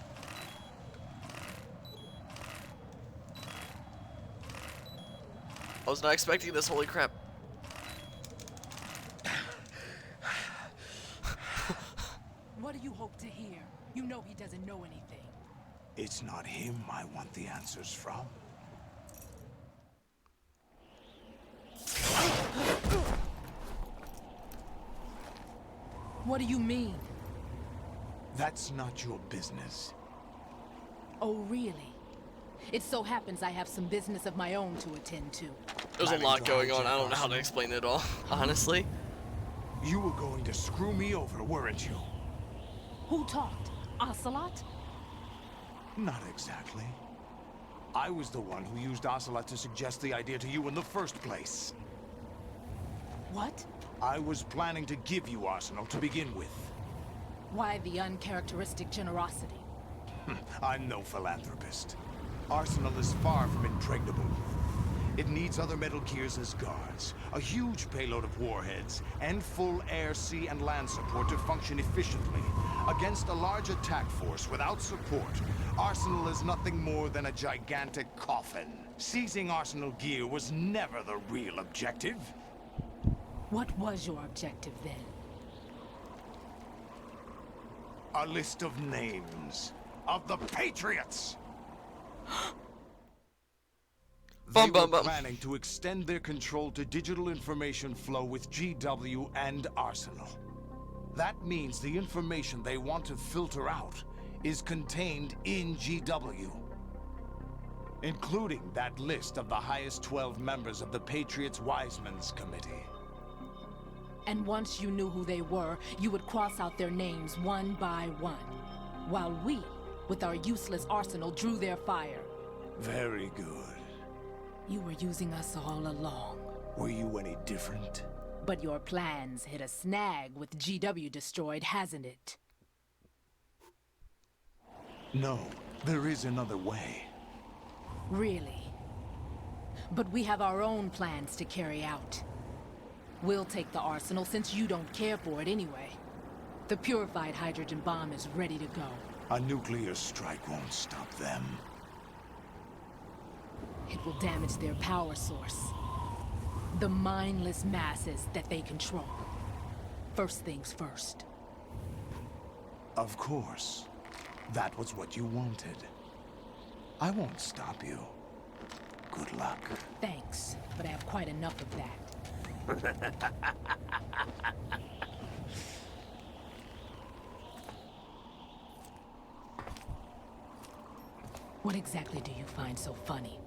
I was not expecting this, holy crap. What do you hope to hear? You know he doesn't know anything. It's not him I want the answers from. What do you mean? That's not your business. Oh, really? It so happens I have some business of my own to attend to. There's a lot going on. I don't know how to explain it all, honestly. You were going to screw me over, weren't you? Who talked? Ocelot? Not exactly. I was the one who used Ocelot to suggest the idea to you in the first place. What? I was planning to give you Arsenal to begin with. Why the uncharacteristic generosity? I'm no philanthropist. Arsenal is far from impregnable. It needs other Metal Gears as guards, a huge payload of warheads, and full air, sea, and land support to function efficiently. Against a large attack force without support, Arsenal is nothing more than a gigantic coffin. Seizing Arsenal gear was never the real objective. What was your objective then? A list of names of the Patriots! They were planning to extend their control to digital information flow with GW and Arsenal. That means the information they want to filter out is contained in GW, including that list of the highest 12 members of the Patriots Wiseman's Committee. And once you knew who they were, you would cross out their names one by one, while we, with our useless arsenal, drew their fire. Very good. You were using us all along. Were you any different? But your plans hit a snag with GW destroyed, hasn't it? No, there is another way. Really? But we have our own plans to carry out. We'll take the arsenal since you don't care for it anyway. The purified hydrogen bomb is ready to go. A nuclear strike won't stop them. It will damage their power source. The mindless masses that they control. First things first. Of course. That was what you wanted. I won't stop you. Good luck. Thanks, but I have quite enough of that. What exactly do you find so funny?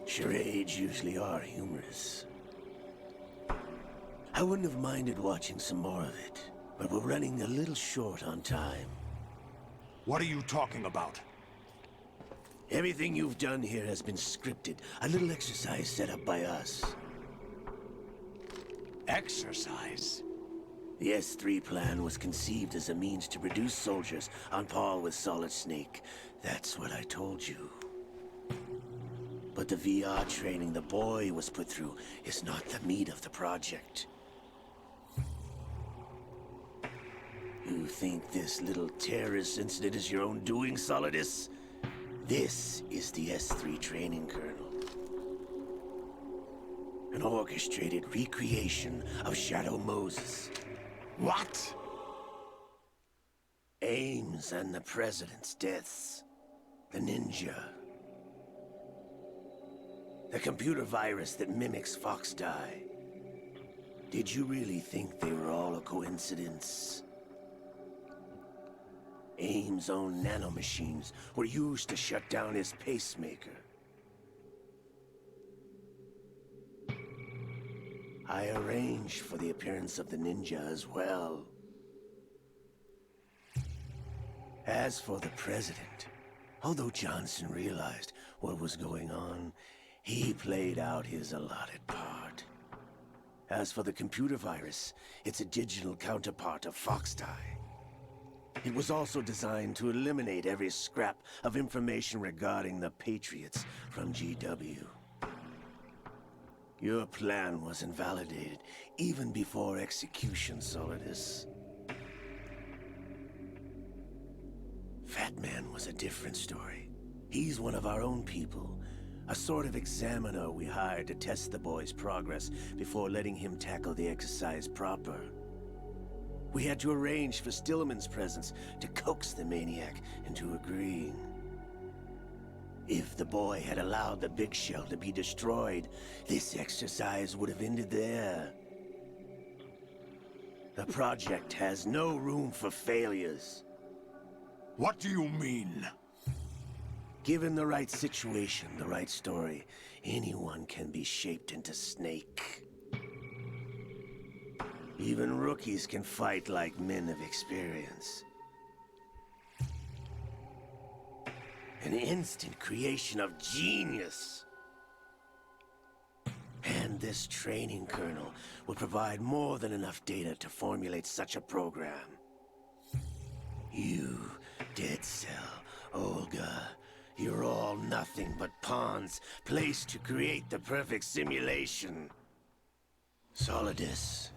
Charades usually are humorous. I wouldn't have minded watching some more of it, but we're running a little short on time. What are you talking about? Everything you've done here has been scripted. A little exercise set up by us. Exercise? The S3 plan was conceived as a means to produce soldiers on par with Solid Snake. That's what I told you. But the VR training the boy was put through is not the meat of the project. You think this little terrorist incident is your own doing, Solidus? This is the S3 training kernel. An orchestrated recreation of Shadow Moses. What? Ames and the President's deaths. The ninja. The computer virus that mimics Foxdie. Did you really think they were all a coincidence? Ames' own nanomachines were used to shut down his pacemaker. I arranged for the appearance of the ninja as well. As for the President, although Johnson realized what was going on, he played out his allotted part. As for the computer virus, it's a digital counterpart of Foxdie. It was also designed to eliminate every scrap of information regarding the Patriots from GW. Your plan was invalidated even before execution, Solidus. Fat Man was a different story. He's one of our own people. A sort of examiner we hired to test the boy's progress before letting him tackle the exercise proper. We had to arrange for Stillman's presence to coax the maniac into agreeing. If the boy had allowed the big shell to be destroyed, this exercise would have ended there. The project has no room for failures. What do you mean? Given the right situation, the right story, anyone can be shaped into Snake. Even rookies can fight like men of experience. An instant creation of genius. And this training kernel will provide more than enough data to formulate such a program. You, Dead Cell, Olga, you're all nothing but pawns placed to create the perfect simulation. Solidus,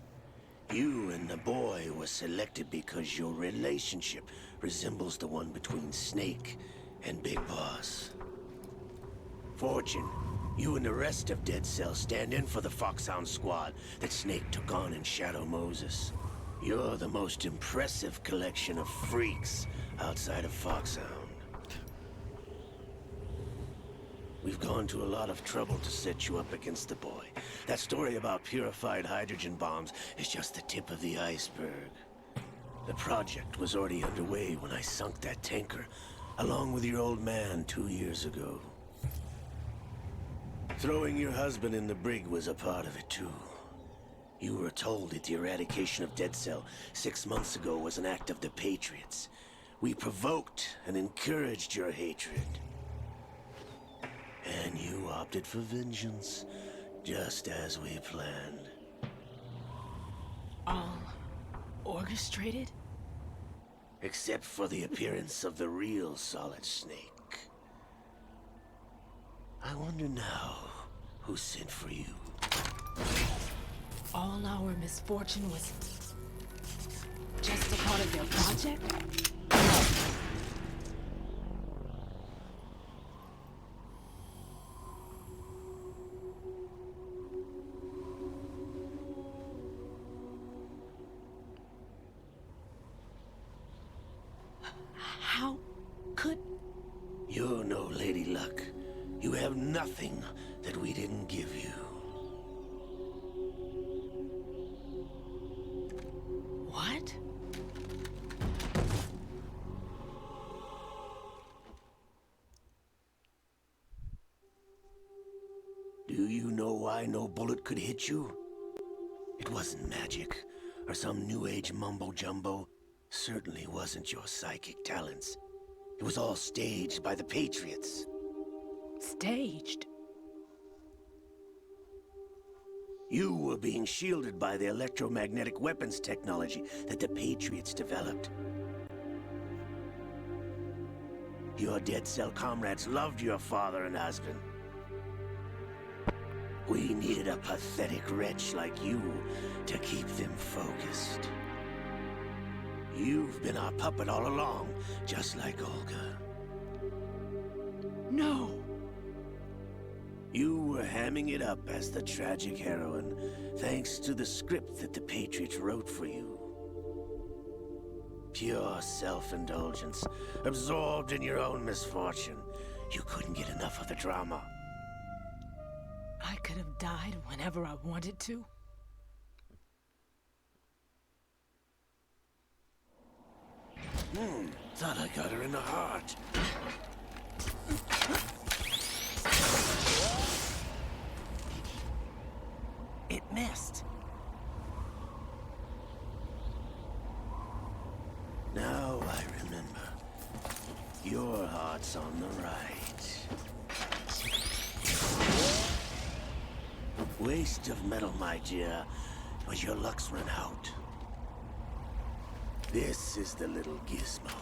you and the boy were selected because your relationship resembles the one between Snake and Big Boss. Fortune, you and the rest of Dead Cell stand in for the Foxhound squad that Snake took on in Shadow Moses. You're the most impressive collection of freaks outside of Foxhound. We've gone to a lot of trouble to set you up against the boy. That story about purified hydrogen bombs is just the tip of the iceberg. The project was already underway when I sunk that tanker, along with your old man 2 years ago. Throwing your husband in the brig was a part of it too. You were told that the eradication of Dead Cell 6 months ago was an act of the Patriots. We provoked and encouraged your hatred. And you opted for vengeance, just as we planned. All orchestrated? Except for the appearance of the real Solid Snake. I wonder now who sent for you. All our misfortune was just a part of their project? How could... You're no Lady Luck. You have nothing that we didn't give you. What? Do you know why no bullet could hit you? It wasn't magic, or some new age mumbo-jumbo. Certainly wasn't your psychic talents. It was all staged by the Patriots. Staged? You were being shielded by the electromagnetic weapons technology that the Patriots developed. Your dead cell comrades loved your father and husband. We needed a pathetic wretch like you to keep them focused. You've been our puppet all along, just like Olga. No! You were hamming it up as the tragic heroine, thanks to the script that the Patriots wrote for you. Pure self-indulgence, absorbed in your own misfortune. You couldn't get enough of the drama. I could have died whenever I wanted to. Thought I got her in the heart. It missed. Now I remember. Your heart's on the right. Waste of metal, my dear, but your luck's run out. This is the little gizmo.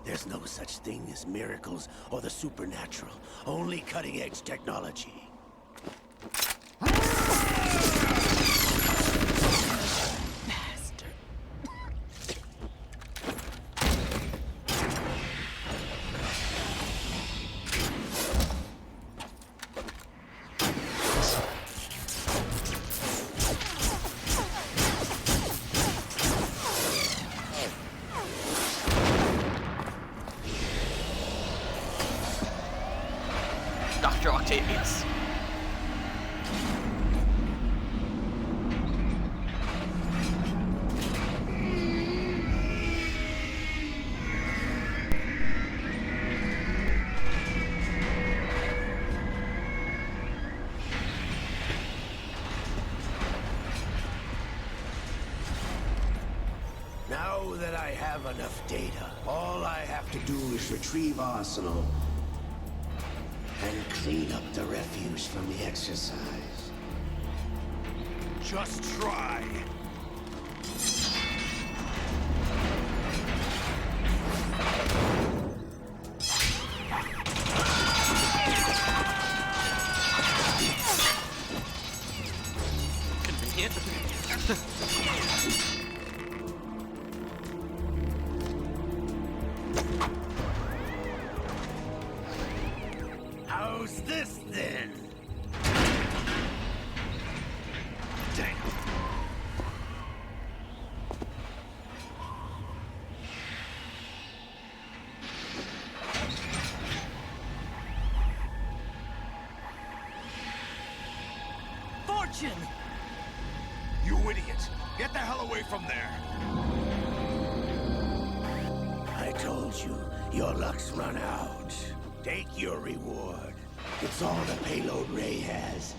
There's no such thing as miracles or the supernatural, only cutting-edge technology. Dr. Octavius. Now that I have enough data, all I have to do is retrieve Arsenal and clean up the refuse from the exercise. Just try. Convenient. How's this then? Damn. Fortune! You idiot! Get the hell away from there! I told you, your luck's run out. Take your reward. It's all the payload Ray has.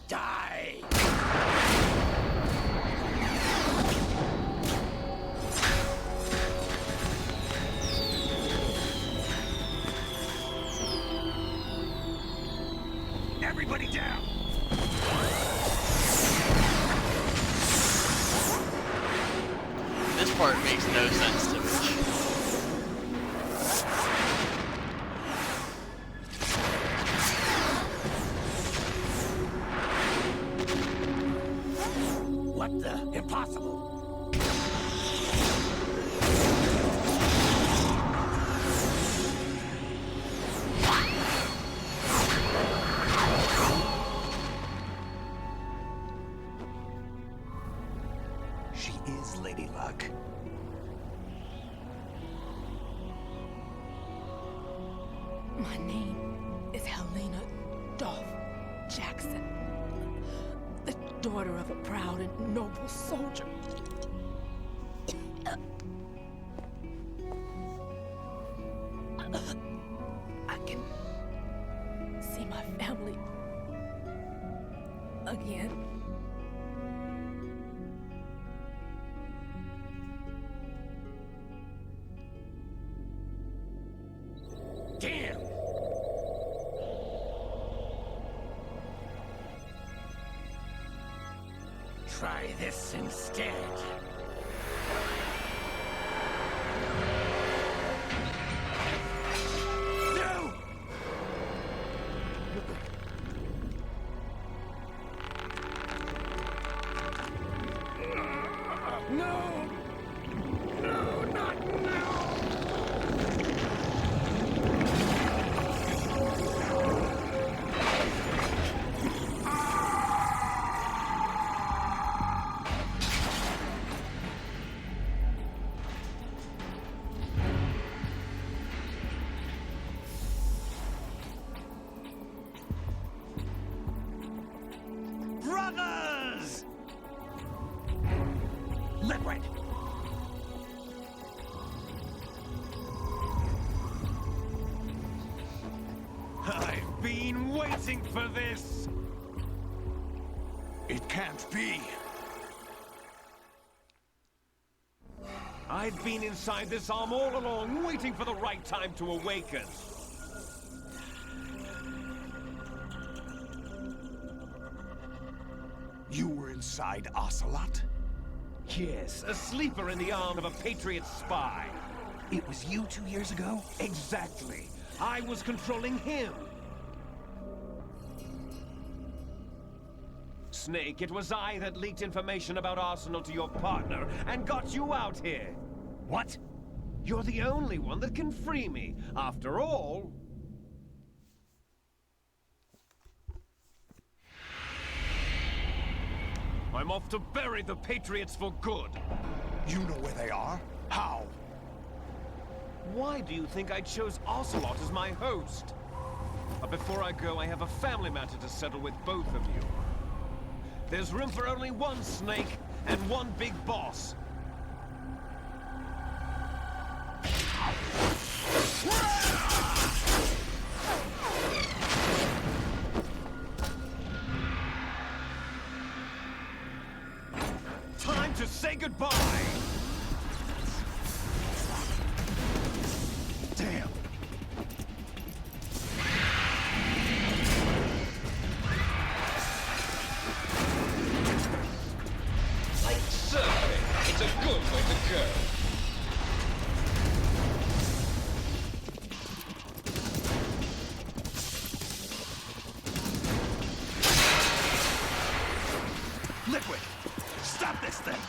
Die! Everybody down! This part makes no sense to Mitch. What the? Impossible! She is Lady Luck. My name is Helena Dolph Jackson, the daughter of a proud and noble soldier. I can see my family again. Damn! Try this instead. No! No! No, not now! Brothers! Liquid! I've been waiting for this! It can't be. I've been inside this arm all along, waiting for the right time to awaken. You were inside Ocelot? Yes, a sleeper in the arm of a Patriot spy. It was you 2 years ago? Exactly. I was controlling him. Snake, it was I that leaked information about Arsenal to your partner and got you out here. What? You're the only one that can free me. After all... I'm off to bury the Patriots for good. You know where they are? How? Why do you think I chose Ocelot as my host? But before I go, I have a family matter to settle with both of you. There's room for only one Snake and one big boss. Time to say goodbye! Damn. Like surfing, it's a good way to go. Liquid! Stop this thing!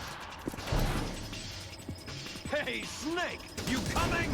Hey, Snake! You coming?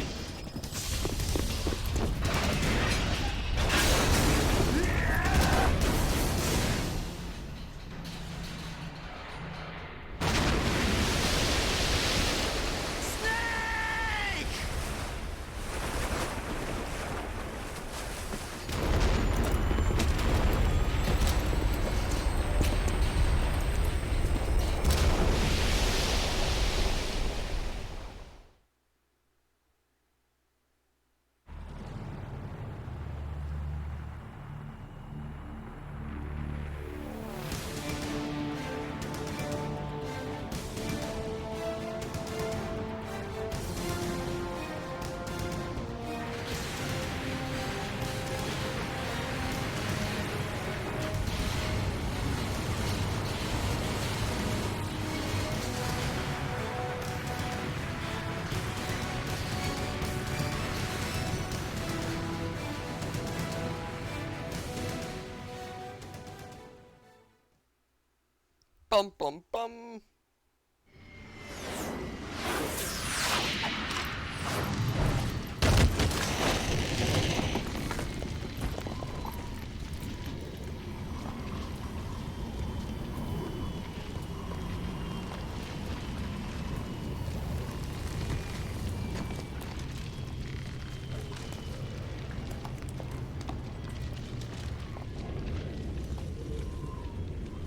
Bum bum bum.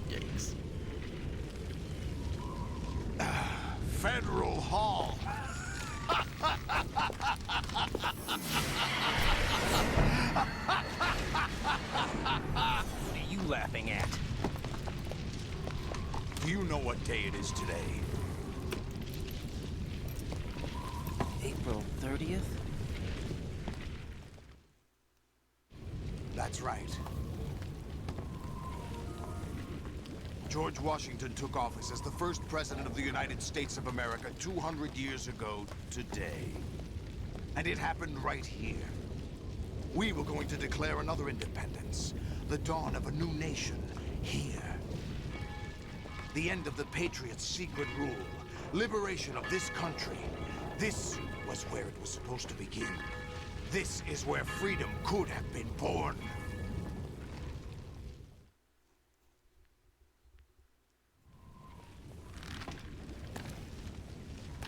Yikes. Federal Hall. What are you laughing at? Do you know what day it is today? April 30th? That's right. George Washington took office as the first president of the United States of America 200 years ago today. And it happened right here. We were going to declare another independence, the dawn of a new nation, here. The end of the Patriots' secret rule, liberation of this country. This was where it was supposed to begin. This is where freedom could have been born.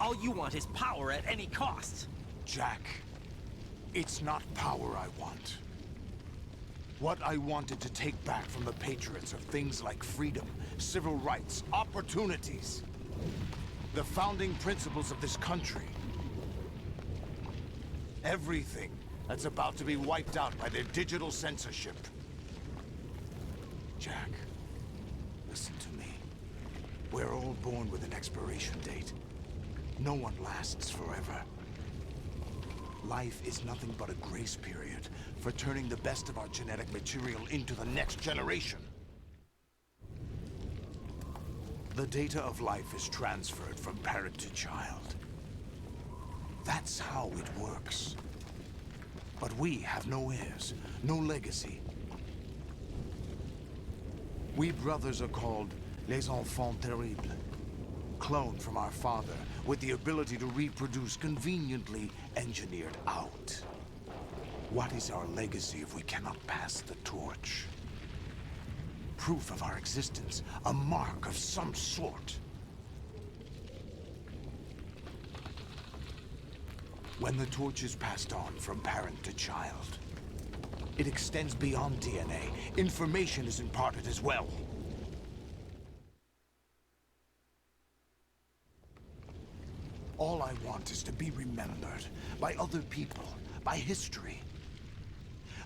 All you want is power at any cost. Jack, it's not power I want. What I wanted to take back from the Patriots are things like freedom, civil rights, opportunities. The founding principles of this country. Everything that's about to be wiped out by their digital censorship. Jack, listen to me. We're all born with an expiration date. No one lasts forever. Life is nothing but a grace period for turning the best of our genetic material into the next generation. The data of life is transferred from parent to child. That's how it works. But we have no heirs, no legacy. We brothers are called les enfants terribles. Cloned from our father, with the ability to reproduce conveniently engineered out. What is our legacy if we cannot pass the torch? Proof of our existence, a mark of some sort. When the torch is passed on from parent to child, it extends beyond DNA. Information is imparted as well. All I want is to be remembered by other people, by history.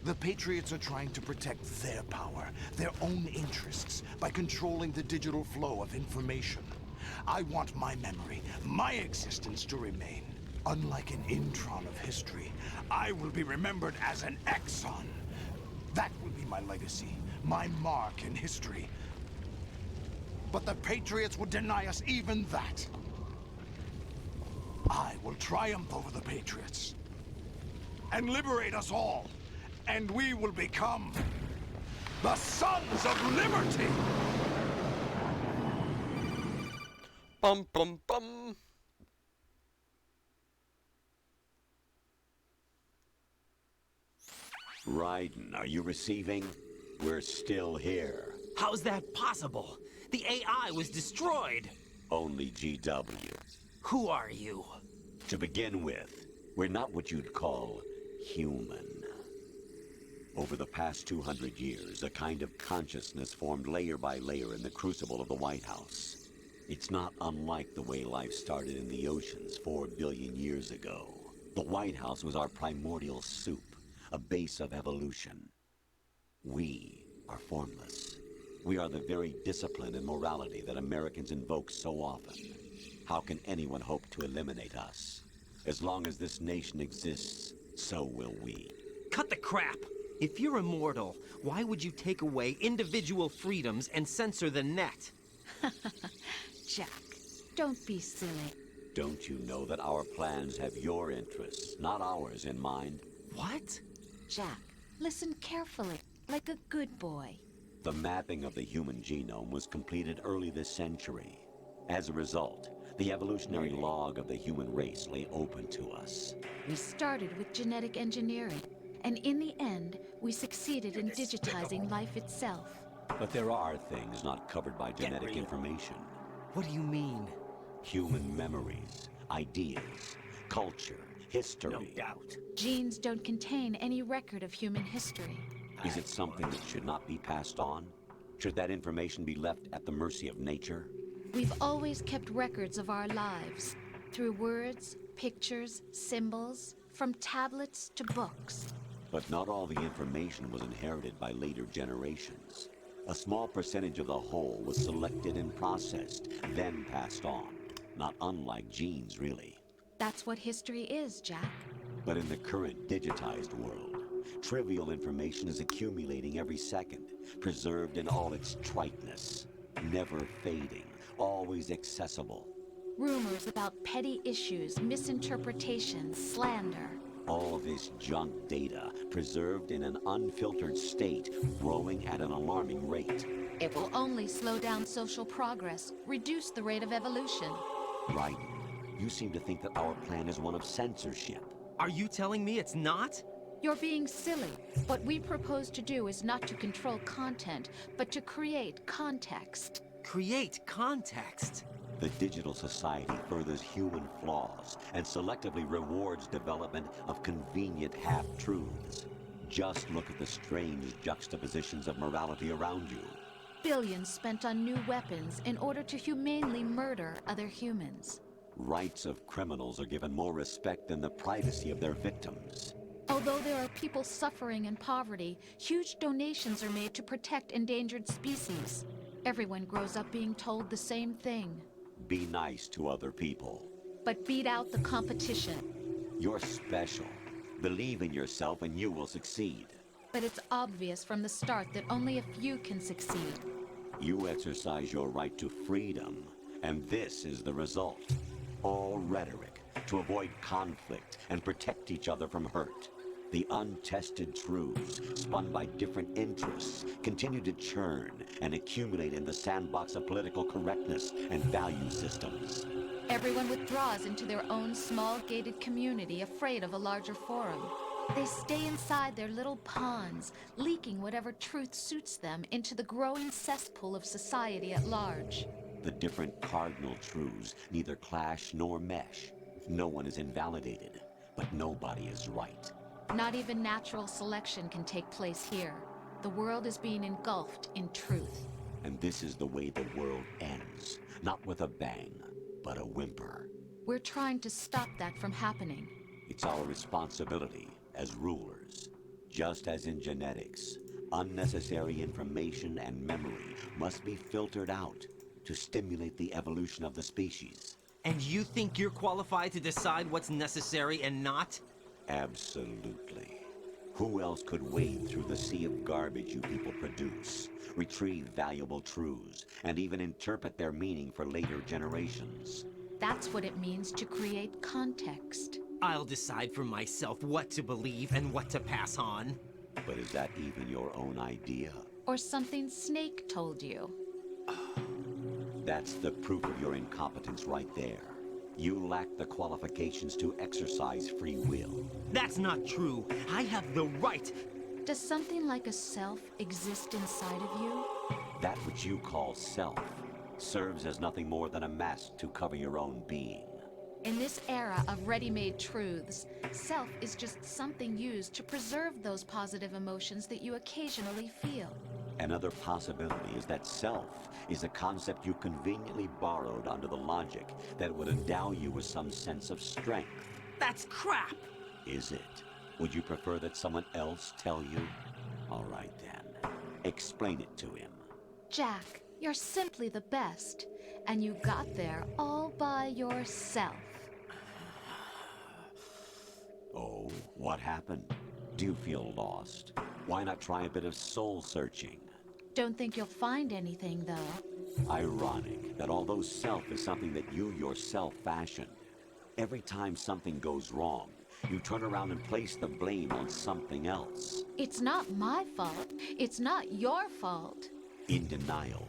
The Patriots are trying to protect their power, their own interests, by controlling the digital flow of information. I want my memory, my existence to remain. Unlike an intron of history, I will be remembered as an exon. That will be my legacy, my mark in history. But the Patriots would deny us even that. I will triumph over the Patriots and liberate us all, and we will become the Sons of Liberty! Bum bum bum. Raiden, are you receiving? We're still here. How's that possible? The AI was destroyed. Only GW. Who are you? To begin with, we're not what you'd call human. Over the past 200 years, a kind of consciousness formed layer by layer in the crucible of the White House. It's not unlike the way life started in the oceans 4 billion years ago. The White House was our primordial soup, a base of evolution. We are formless. We are the very discipline and morality that Americans invoke so often. How can anyone hope to eliminate us? As long as this nation exists, so will we. Cut the crap! If you're immortal, why would you take away individual freedoms and censor the net? Jack, don't be silly. Don't you know that our plans have your interests, not ours, in mind? What? Jack, listen carefully, like a good boy. The mapping of the human genome was completed early this century. As a result, the evolutionary log of the human race lay open to us. We started with genetic engineering, and in the end, we succeeded in digitizing life itself. But there are things not covered by genetic information. What do you mean? Human memories, ideas, culture, history. No doubt. Genes don't contain any record of human history. Is it something that should not be passed on? Should that information be left at the mercy of nature? We've always kept records of our lives, through words, pictures, symbols, from tablets to books. But not all the information was inherited by later generations. A small percentage of the whole was selected and processed, then passed on. Not unlike genes, really. That's what history is, Jack. But in the current digitized world, trivial information is accumulating every second, preserved in all its triteness, never fading, always accessible. Rumors about petty issues, misinterpretations, slander. All this junk data, preserved in an unfiltered state, growing at an alarming rate. It will only slow down social progress, reduce the rate of evolution. Right. You seem to think that our plan is one of censorship. Are you telling me it's not? You're being silly. What we propose to do is not to control content, but to create context. Create context? The digital society furthers human flaws and selectively rewards development of convenient half-truths. Just look at the strange juxtapositions of morality around you. Billions spent on new weapons in order to humanely murder other humans. Rights of criminals are given more respect than the privacy of their victims. Although there are people suffering in poverty, huge donations are made to protect endangered species. Everyone grows up being told the same thing. Be nice to other people. But beat out the competition. You're special. Believe in yourself and you will succeed. But it's obvious from the start that only a few can succeed. You exercise your right to freedom, and this is the result. All rhetoric to avoid conflict and protect each other from hurt. The untested truths, spun by different interests, continue to churn and accumulate in the sandbox of political correctness and value systems. Everyone withdraws into their own small gated community, afraid of a larger forum. They stay inside their little ponds, leaking whatever truth suits them into the growing cesspool of society at large. The different cardinal truths neither clash nor mesh. No one is invalidated, but nobody is right. Not even natural selection can take place here. The world is being engulfed in truth. And this is the way the world ends. Not with a bang, but a whimper. We're trying to stop that from happening. It's our responsibility as rulers. Just as in genetics, unnecessary information and memory must be filtered out to stimulate the evolution of the species. And you think you're qualified to decide what's necessary and not? Absolutely. Who else could wade through the sea of garbage you people produce, retrieve valuable truths, and even interpret their meaning for later generations? That's what it means to create context. I'll decide for myself what to believe and what to pass on. But is that even your own idea? Or something Snake told you? That's the proof of your incompetence right there. You lack the qualifications to exercise free will. That's not true. I have the right. Does something like a self exist inside of you? That which you call self serves as nothing more than a mask to cover your own being. In this era of ready-made truths, self is just something used to preserve those positive emotions that you occasionally feel. Another possibility is that self is a concept you conveniently borrowed under the logic that would endow you with some sense of strength. That's crap! Is it? Would you prefer that someone else tell you? All right then. Explain it to him. Jack, you're simply the best. And you got there all by yourself. Oh, what happened? Do you feel lost? Why not try a bit of soul searching? Don't think you'll find anything, though. Ironic that although self is something that you yourself fashioned, every time something goes wrong, you turn around and place the blame on something else. It's not my fault. It's not your fault. In denial,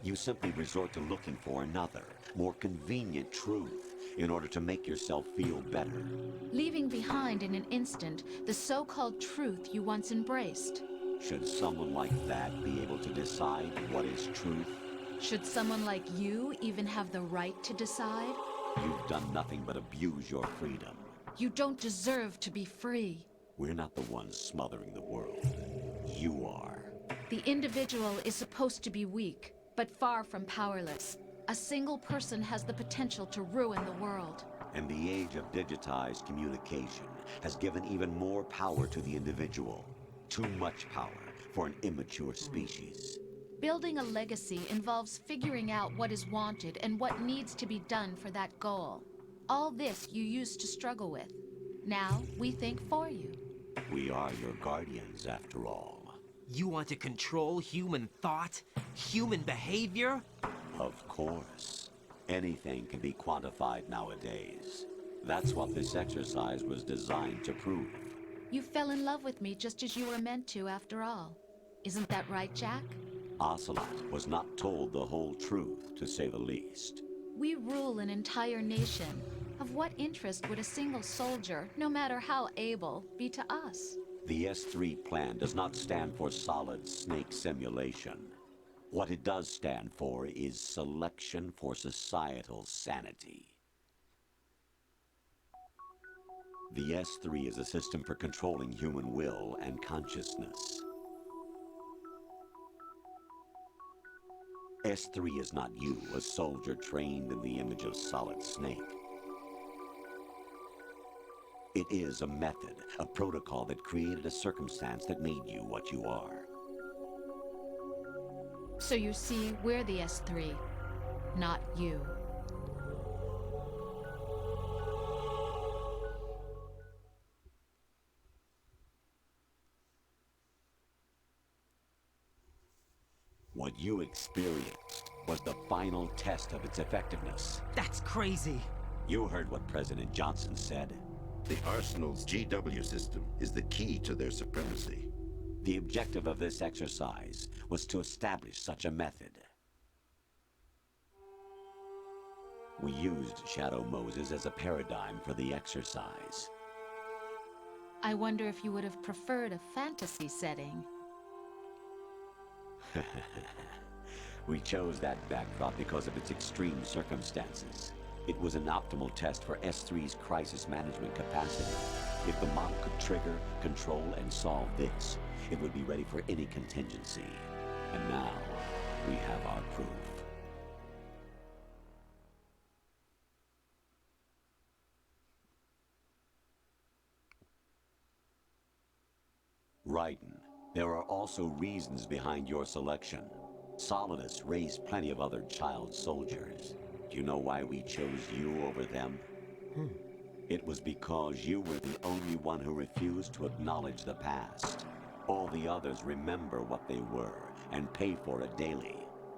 you simply resort to looking for another, more convenient truth in order to make yourself feel better. Leaving behind in an instant the so-called truth you once embraced. Should someone like that be able to decide what is truth? Should someone like you even have the right to decide? You've done nothing but abuse your freedom. You don't deserve to be free. We're not the ones smothering the world. You are. The individual is supposed to be weak, but far from powerless. A single person has the potential to ruin the world. And the age of digitized communication has given even more power to the individual. Too much power for an immature species. Building a legacy involves figuring out what is wanted and what needs to be done for that goal. All this you used to struggle with. Now we think for you. We are your guardians, after all. You want to control human thought? Human behavior? Of course. Anything can be quantified nowadays. That's what this exercise was designed to prove. You fell in love with me just as you were meant to, after all. Isn't that right, Jack? Ocelot was not told the whole truth, to say the least. We rule an entire nation. Of what interest would a single soldier, no matter how able, be to us? The S3 plan does not stand for solid snake simulation. What it does stand for is selection for societal sanity. The S3 is a system for controlling human will and consciousness. S3 is not you, a soldier trained in the image of Solid Snake. It is a method, a protocol that created a circumstance that made you what you are. So you see, we're the S3, not you. What you experienced was the final test of its effectiveness. That's crazy. You heard what President Johnson said. The Arsenal's GW system is the key to their supremacy. The objective of this exercise was to establish such a method. We used Shadow Moses as a paradigm for the exercise. I wonder if you would have preferred a fantasy setting. We chose that backdrop because of its extreme circumstances. It was an optimal test for S3's crisis management capacity. If the model could trigger, control, and solve this, it would be ready for any contingency. And now, we have our proof. Raiden, there are also reasons behind your selection. Solidus raised plenty of other child soldiers. Do you know why we chose you over them? It was because you were the only one who refused to acknowledge the past. All the others remember what they were and pay for it daily.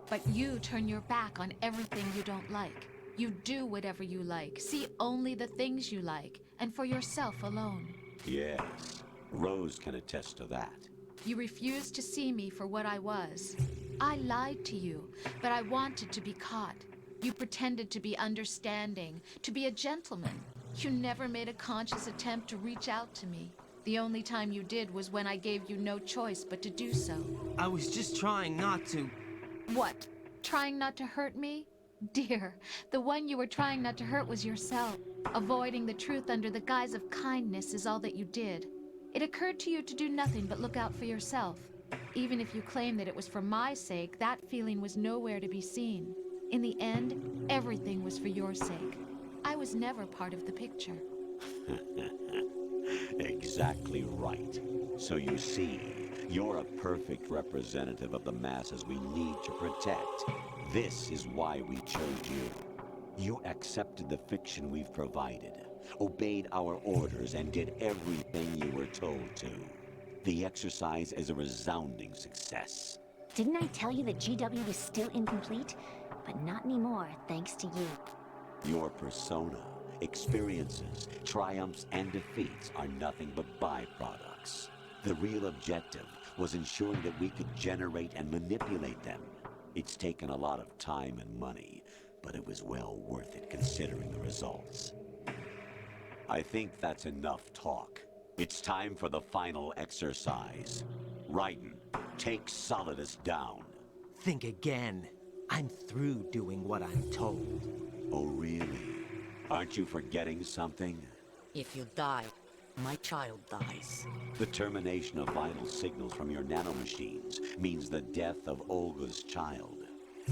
But you turn your back on everything you don't like. You do whatever you like, see only the things you like, and for yourself alone. Yes, Rose can attest to that. You refused to see me for what I was. I lied to you, but I wanted to be caught. You pretended to be understanding, to be a gentleman. You never made a conscious attempt to reach out to me. The only time you did was when I gave you no choice but to do so. I was just trying not to. What? Trying not to hurt me? Dear, the one you were trying not to hurt was yourself. Avoiding the truth under the guise of kindness is all that you did. It occurred to you to do nothing but look out for yourself. Even if you claim that it was for my sake, that feeling was nowhere to be seen. In the end, everything was for your sake. I was never part of the picture. Exactly right. So you see, you're a perfect representative of the masses we need to protect. This is why we chose you. You accepted the fiction we've provided, obeyed our orders, and did everything you were told to. The exercise is a resounding success. Didn't I tell you that GW was still incomplete? But not anymore, thanks to you. Your persona, experiences, triumphs, and defeats are nothing but byproducts. The real objective was ensuring that we could generate and manipulate them. It's taken a lot of time and money, but it was well worth it considering the results. I think that's enough talk. It's time for the final exercise. Raiden, take Solidus down. Think again. I'm through doing what I'm told. Oh, really? Aren't you forgetting something? If you die, my child dies. The termination of vital signals from your nanomachines means the death of Olga's child.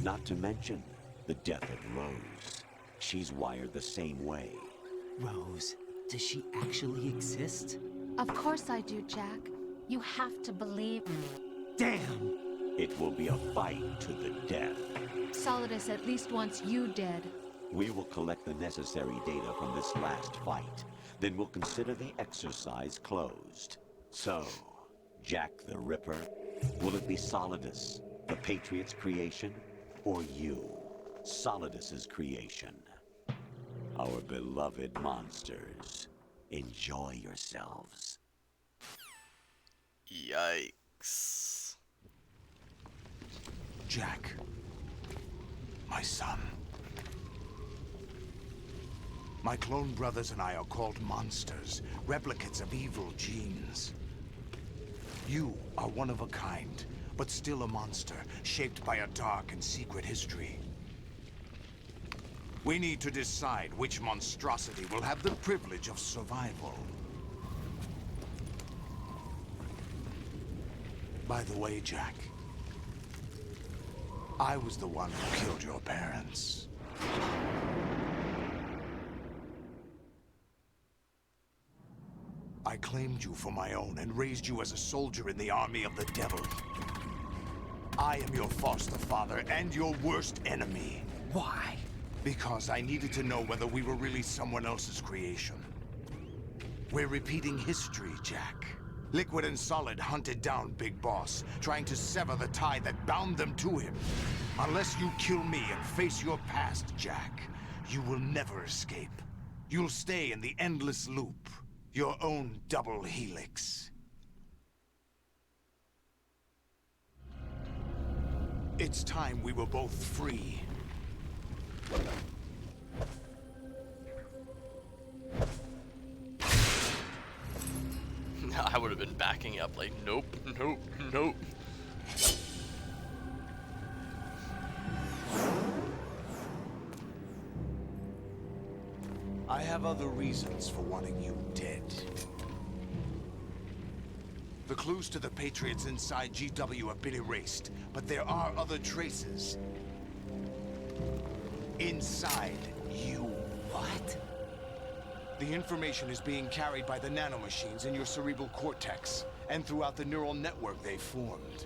Not to mention the death of Rose. She's wired the same way. Rose, does she actually exist? Of course I do, Jack. You have to believe me. Damn! It will be a fight to the death. Solidus at least wants you dead. We will collect the necessary data from this last fight. Then we'll consider the exercise closed. So, Jack the Ripper, will it be Solidus, the Patriot's creation, or you, Solidus's creation? Our beloved monsters, enjoy yourselves. Yikes. Jack, my son. My clone brothers and I are called monsters, replicates of evil genes. You are one of a kind, but still a monster, shaped by a dark and secret history. We need to decide which monstrosity will have the privilege of survival. By the way, Jack, I was the one who killed your parents. I claimed you for my own and raised you as a soldier in the army of the devil. I am your foster father and your worst enemy. Why? Because I needed to know whether we were really someone else's creation. We're repeating history, Jack. Liquid and Solid hunted down Big Boss, trying to sever the tie that bound them to him. Unless you kill me and face your past, Jack, you will never escape. You'll stay in the endless loop, your own double helix. It's time we were both free. I would have been backing up like, nope, nope, nope. I have other reasons for wanting you dead. The clues to the Patriots inside GW have been erased, but there are other traces. Inside you. What? The information is being carried by the nanomachines in your cerebral cortex, and throughout the neural network they formed.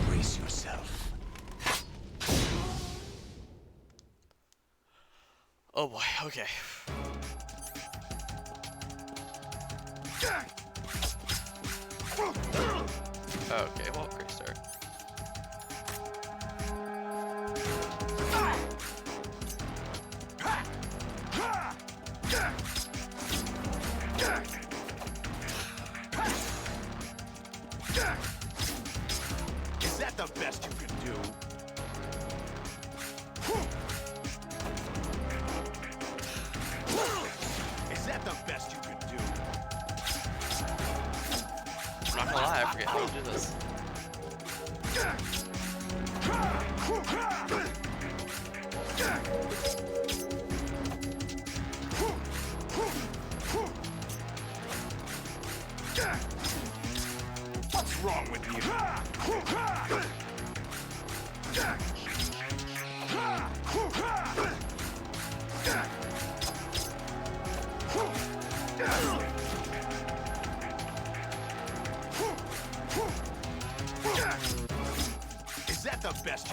Brace yourself. Oh boy, okay. Okay, well, great start. Is that the best you can do? Is that the best you can do? I'm not gonna lie, I forget how to do this. What's wrong with you? Is that the best?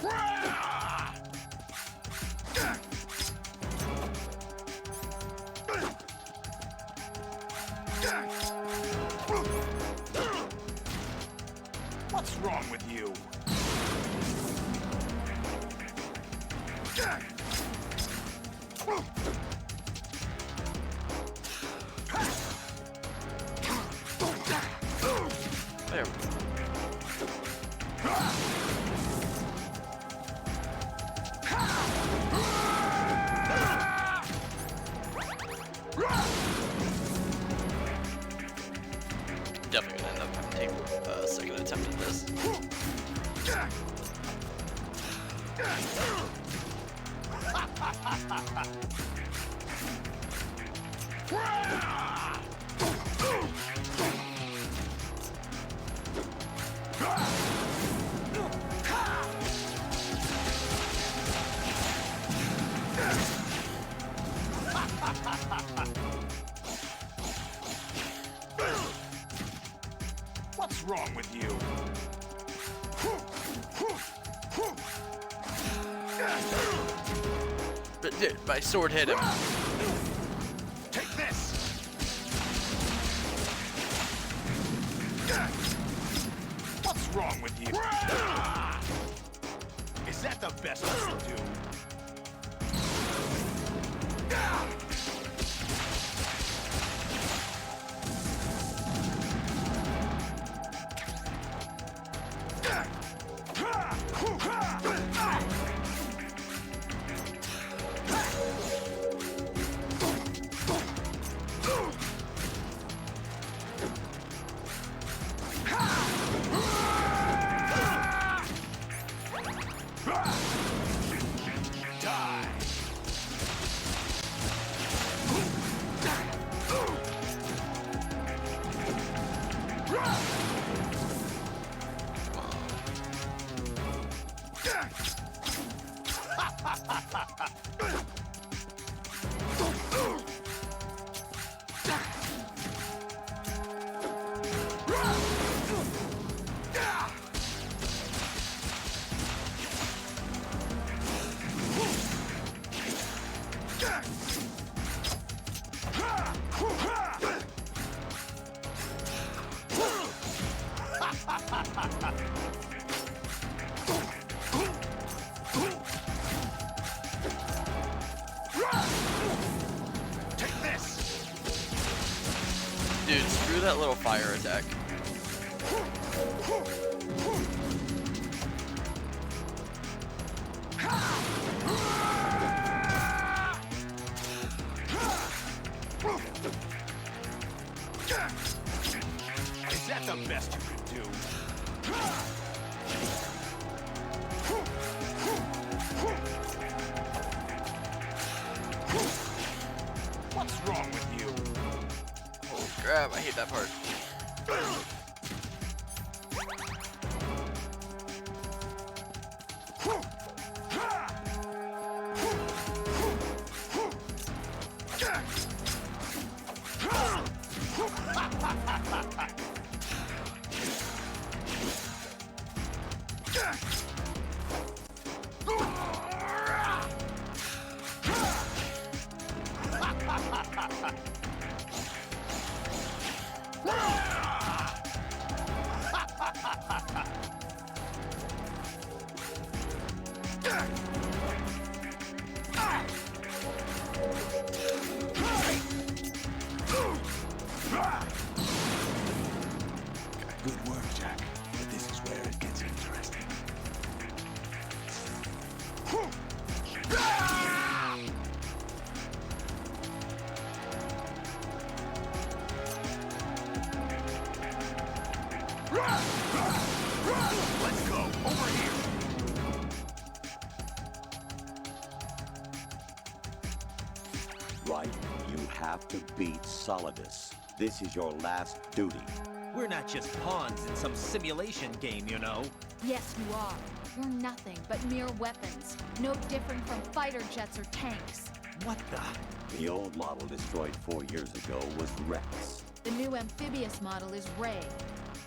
What's wrong with you? There we go. Definitely gonna end up having to take a second attempt at this. What's wrong with you? But dude, my sword hit him. Take this! What's wrong with you? Is that the best I can do? Dude, screw that little fire attack. Is that the best you could do? What's wrong with you? Holy crap, I hate that part. Good work, Jack. But this is where it gets interesting. Let's go! Over here! Right, you have to beat Solidus. This is your last duty. We're not just pawns in some simulation game, you know. Yes, you are. You're nothing but mere weapons. No different from fighter jets or tanks. What the? The old model destroyed 4 years ago was Rex. The new amphibious model is Ray.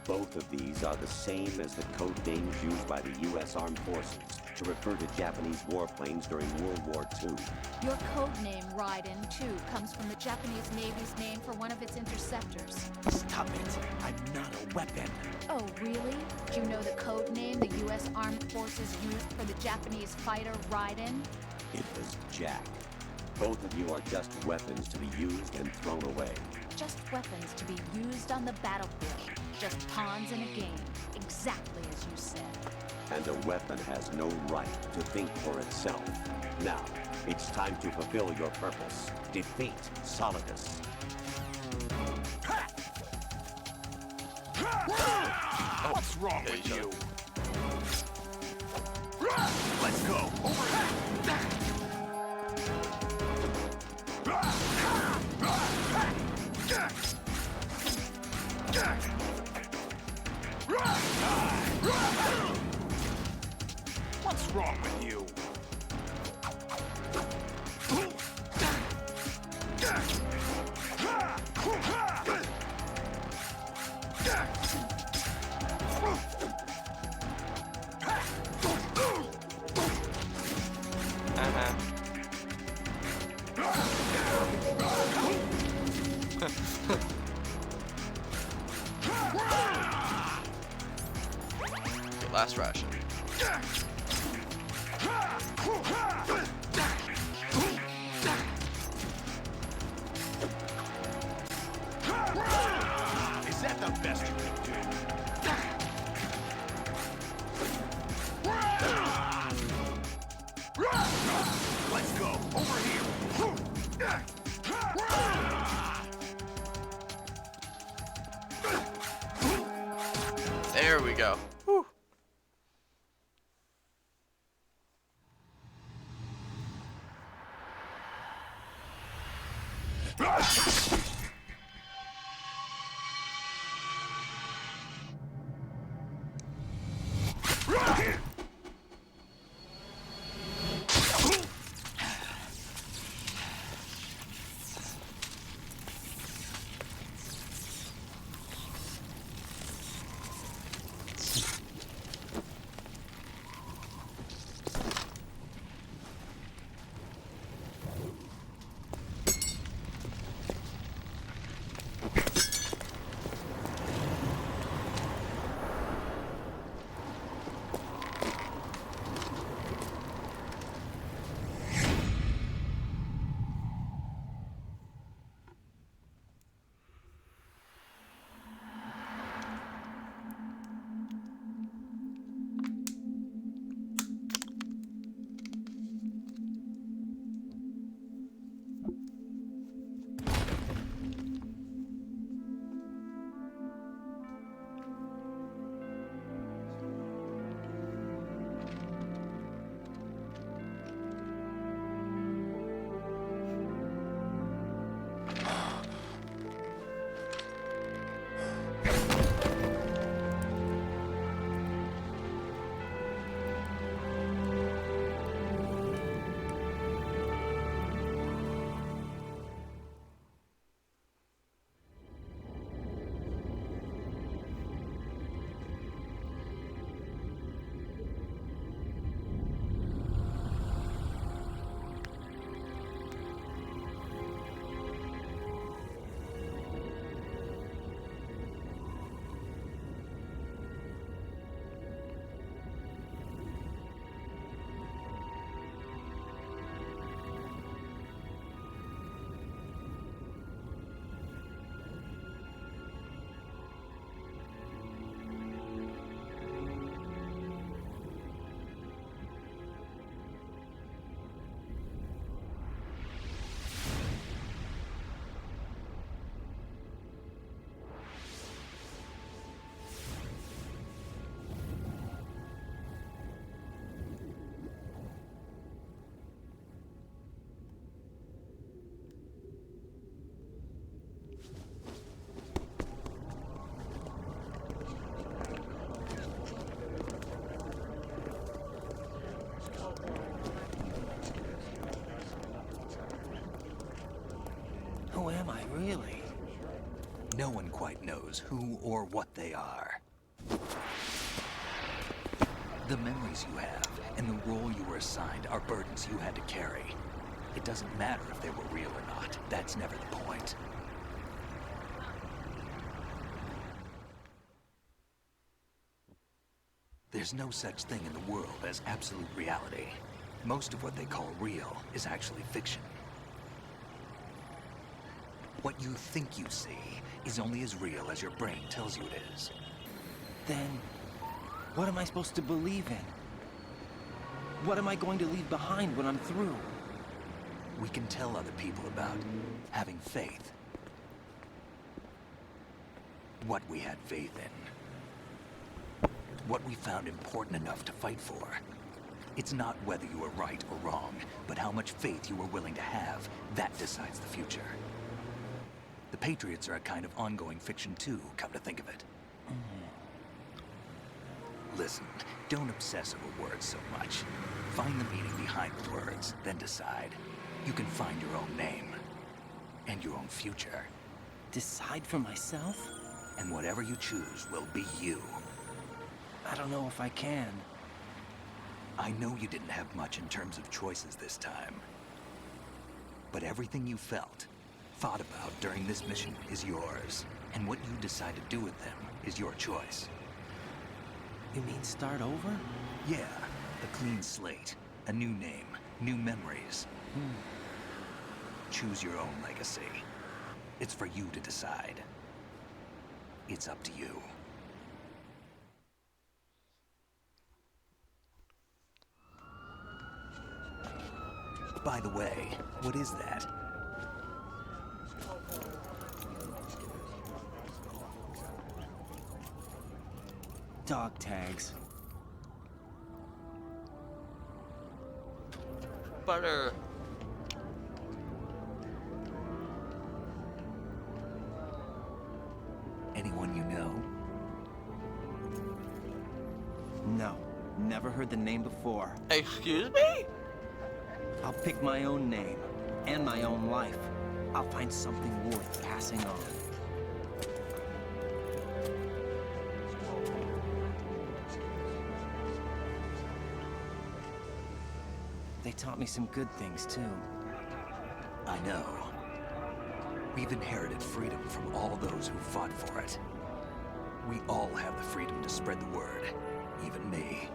Both of these are the same as the code names used by the U.S. Armed Forces to refer to Japanese warplanes during World War II. Your code name, Raiden, too, comes from the Japanese Navy's name for one of its interceptors. Stop Stop it. I'm not a weapon. Oh, really? Do you know the code name the U.S. Armed Forces used for the Japanese fighter Raiden? It was Jack. Both of you are just weapons to be used and thrown away. Just weapons to be used on the battlefield. Just pawns in a game. Exactly as you said. And a weapon has no right to think for itself. Now, it's time to fulfill your purpose. Defeat Solidus. What's wrong with you? Let's go. Over here. What's wrong with you? Okay, last ration. Is that the best you can do? Let's go. Over here. There we go. Whew. Who am I, really? No one quite knows who or what they are. The memories you have and the role you were assigned are burdens you had to carry. It doesn't matter if they were real or not. That's never the point. There's no such thing in the world as absolute reality. Most of what they call real is actually fiction. What you think you see is only as real as your brain tells you it is. Then, what am I supposed to believe in? What am I going to leave behind when I'm through? We can tell other people about having faith. What we had faith in. What we found important enough to fight for. It's not whether you were right or wrong, but how much faith you were willing to have. That decides the future. The Patriots are a kind of ongoing fiction too, come to think of it. Listen, don't obsess over words so much. Find the meaning behind the words, then decide. You can find your own name. And your own future. Decide for myself? And whatever you choose will be you. I don't know if I can. I know you didn't have much in terms of choices this time. But everything you felt, thought about during this mission is yours. And what you decide to do with them is your choice. You mean start over? Yeah, a clean slate, a new name, new memories. Choose your own legacy. It's for you to decide. It's up to you. By the way, what is that? Dog tags. Butter. Anyone you know? No, never heard the name before. Excuse me? I'll pick my own name, and my own life. I'll find something worth passing on. They taught me some good things, too. I know. We've inherited freedom from all those who fought for it. We all have the freedom to spread the word, even me.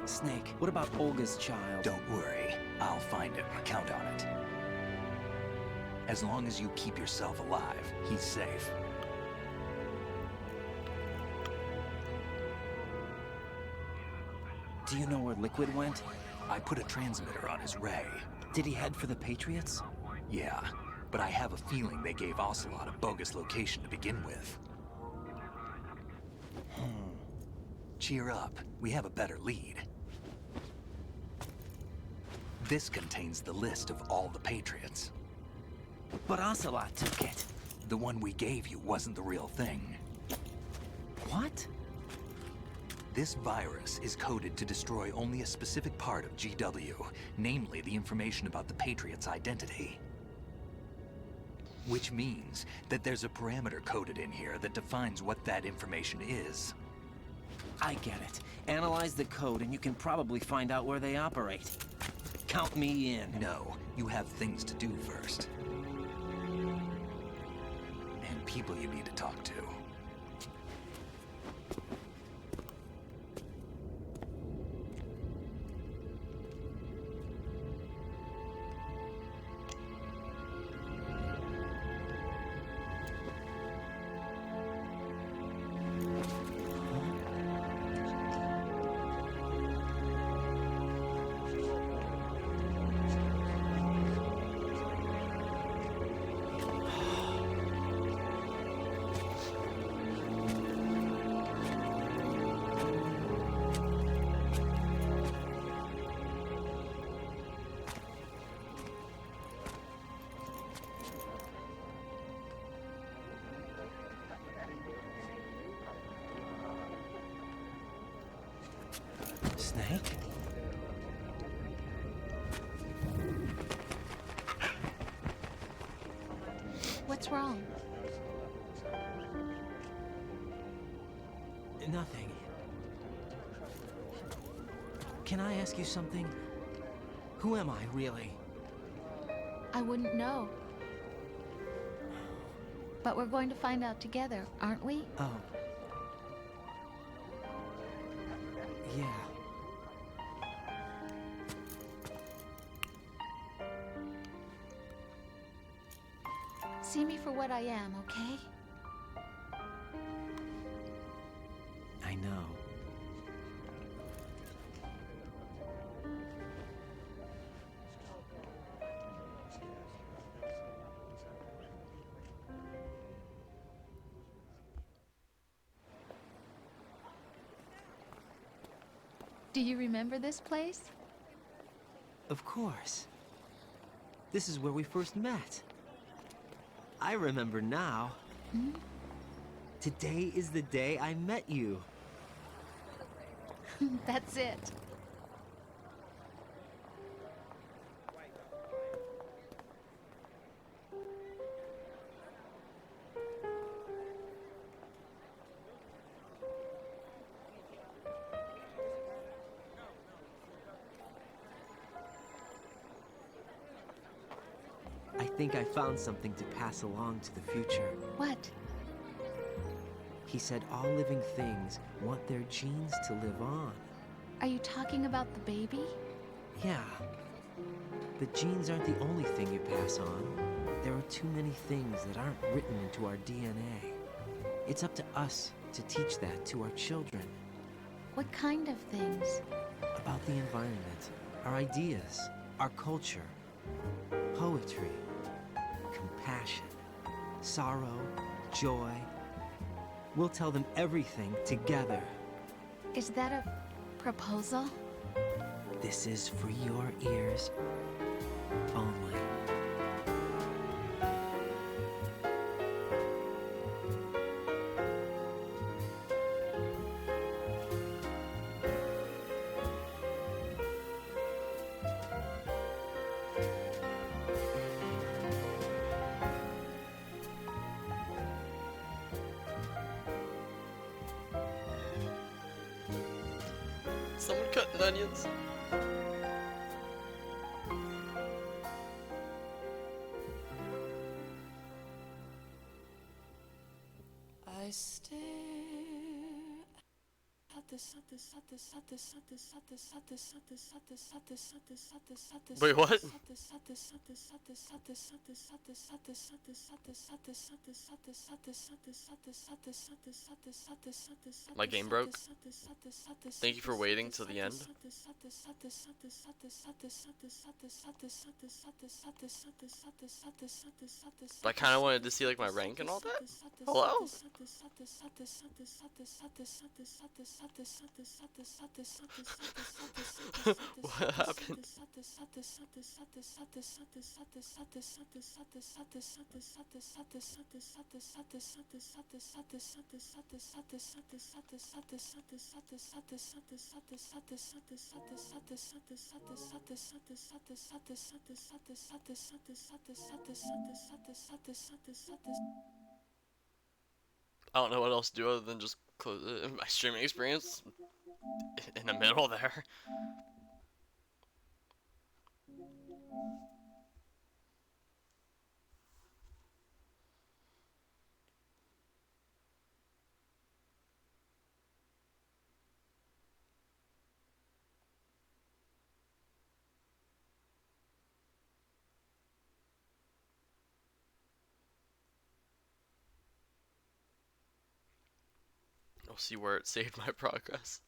Snake, what about Olga's child? Don't worry, I'll find him, count on it. As long as you keep yourself alive, he's safe. Do you know where Liquid went? I put a transmitter on his ray. Did he head for the Patriots? Yeah, but I have a feeling they gave Ocelot a bogus location to begin with. Cheer up, we have a better lead. This contains the list of all the Patriots. But Ocelot took it. The one we gave you wasn't the real thing. What? This virus is coded to destroy only a specific part of GW, namely the information about the Patriots' identity. Which means that there's a parameter coded in here that defines what that information is. I get it. Analyze the code and you can probably find out where they operate. Count me in. No, you have things to do first. And people you need to talk to. Snake? What's wrong? Nothing. Can I ask you something? Who am I, really? I wouldn't know. But we're going to find out together, aren't we? Oh. Yeah. See me for what I am, okay? I know. Do you remember this place? Of course. This is where we first met. I remember now. Hmm? Today is the day I met you. That's it. I think I found something to pass along to the future. What? He said all living things want their genes to live on. Are you talking about the baby? Yeah. But genes aren't the only thing you pass on. There are too many things that aren't written into our DNA. It's up to us to teach that to our children. What kind of things? About the environment, our ideas, our culture, poetry, compassion, sorrow, joy. We'll tell them everything together. Is that a proposal? This is for your ears only. Someone cutting onions. I stare Wait, what? My game broke. Thank you for waiting till the end. But I kind of wanted to see like my rank and all that. Hello? What happened? I don't know what else to do other than just close my streaming experience in the middle there. I'll see where it saved my progress.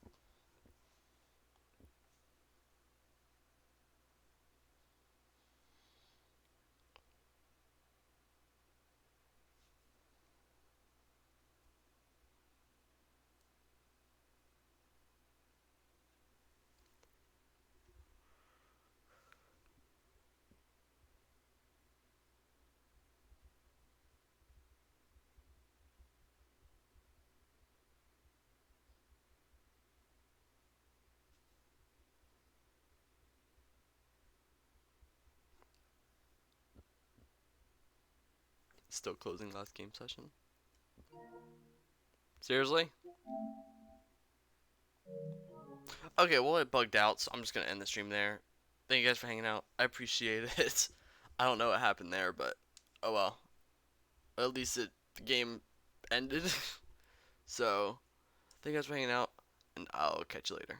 Still closing last game session. Seriously? Okay, well it bugged out, so I'm just gonna end the stream there. Thank you guys for hanging out. I appreciate it. I don't know what happened there, but oh well. At least the game ended. So, thank you guys for hanging out, and I'll catch you later.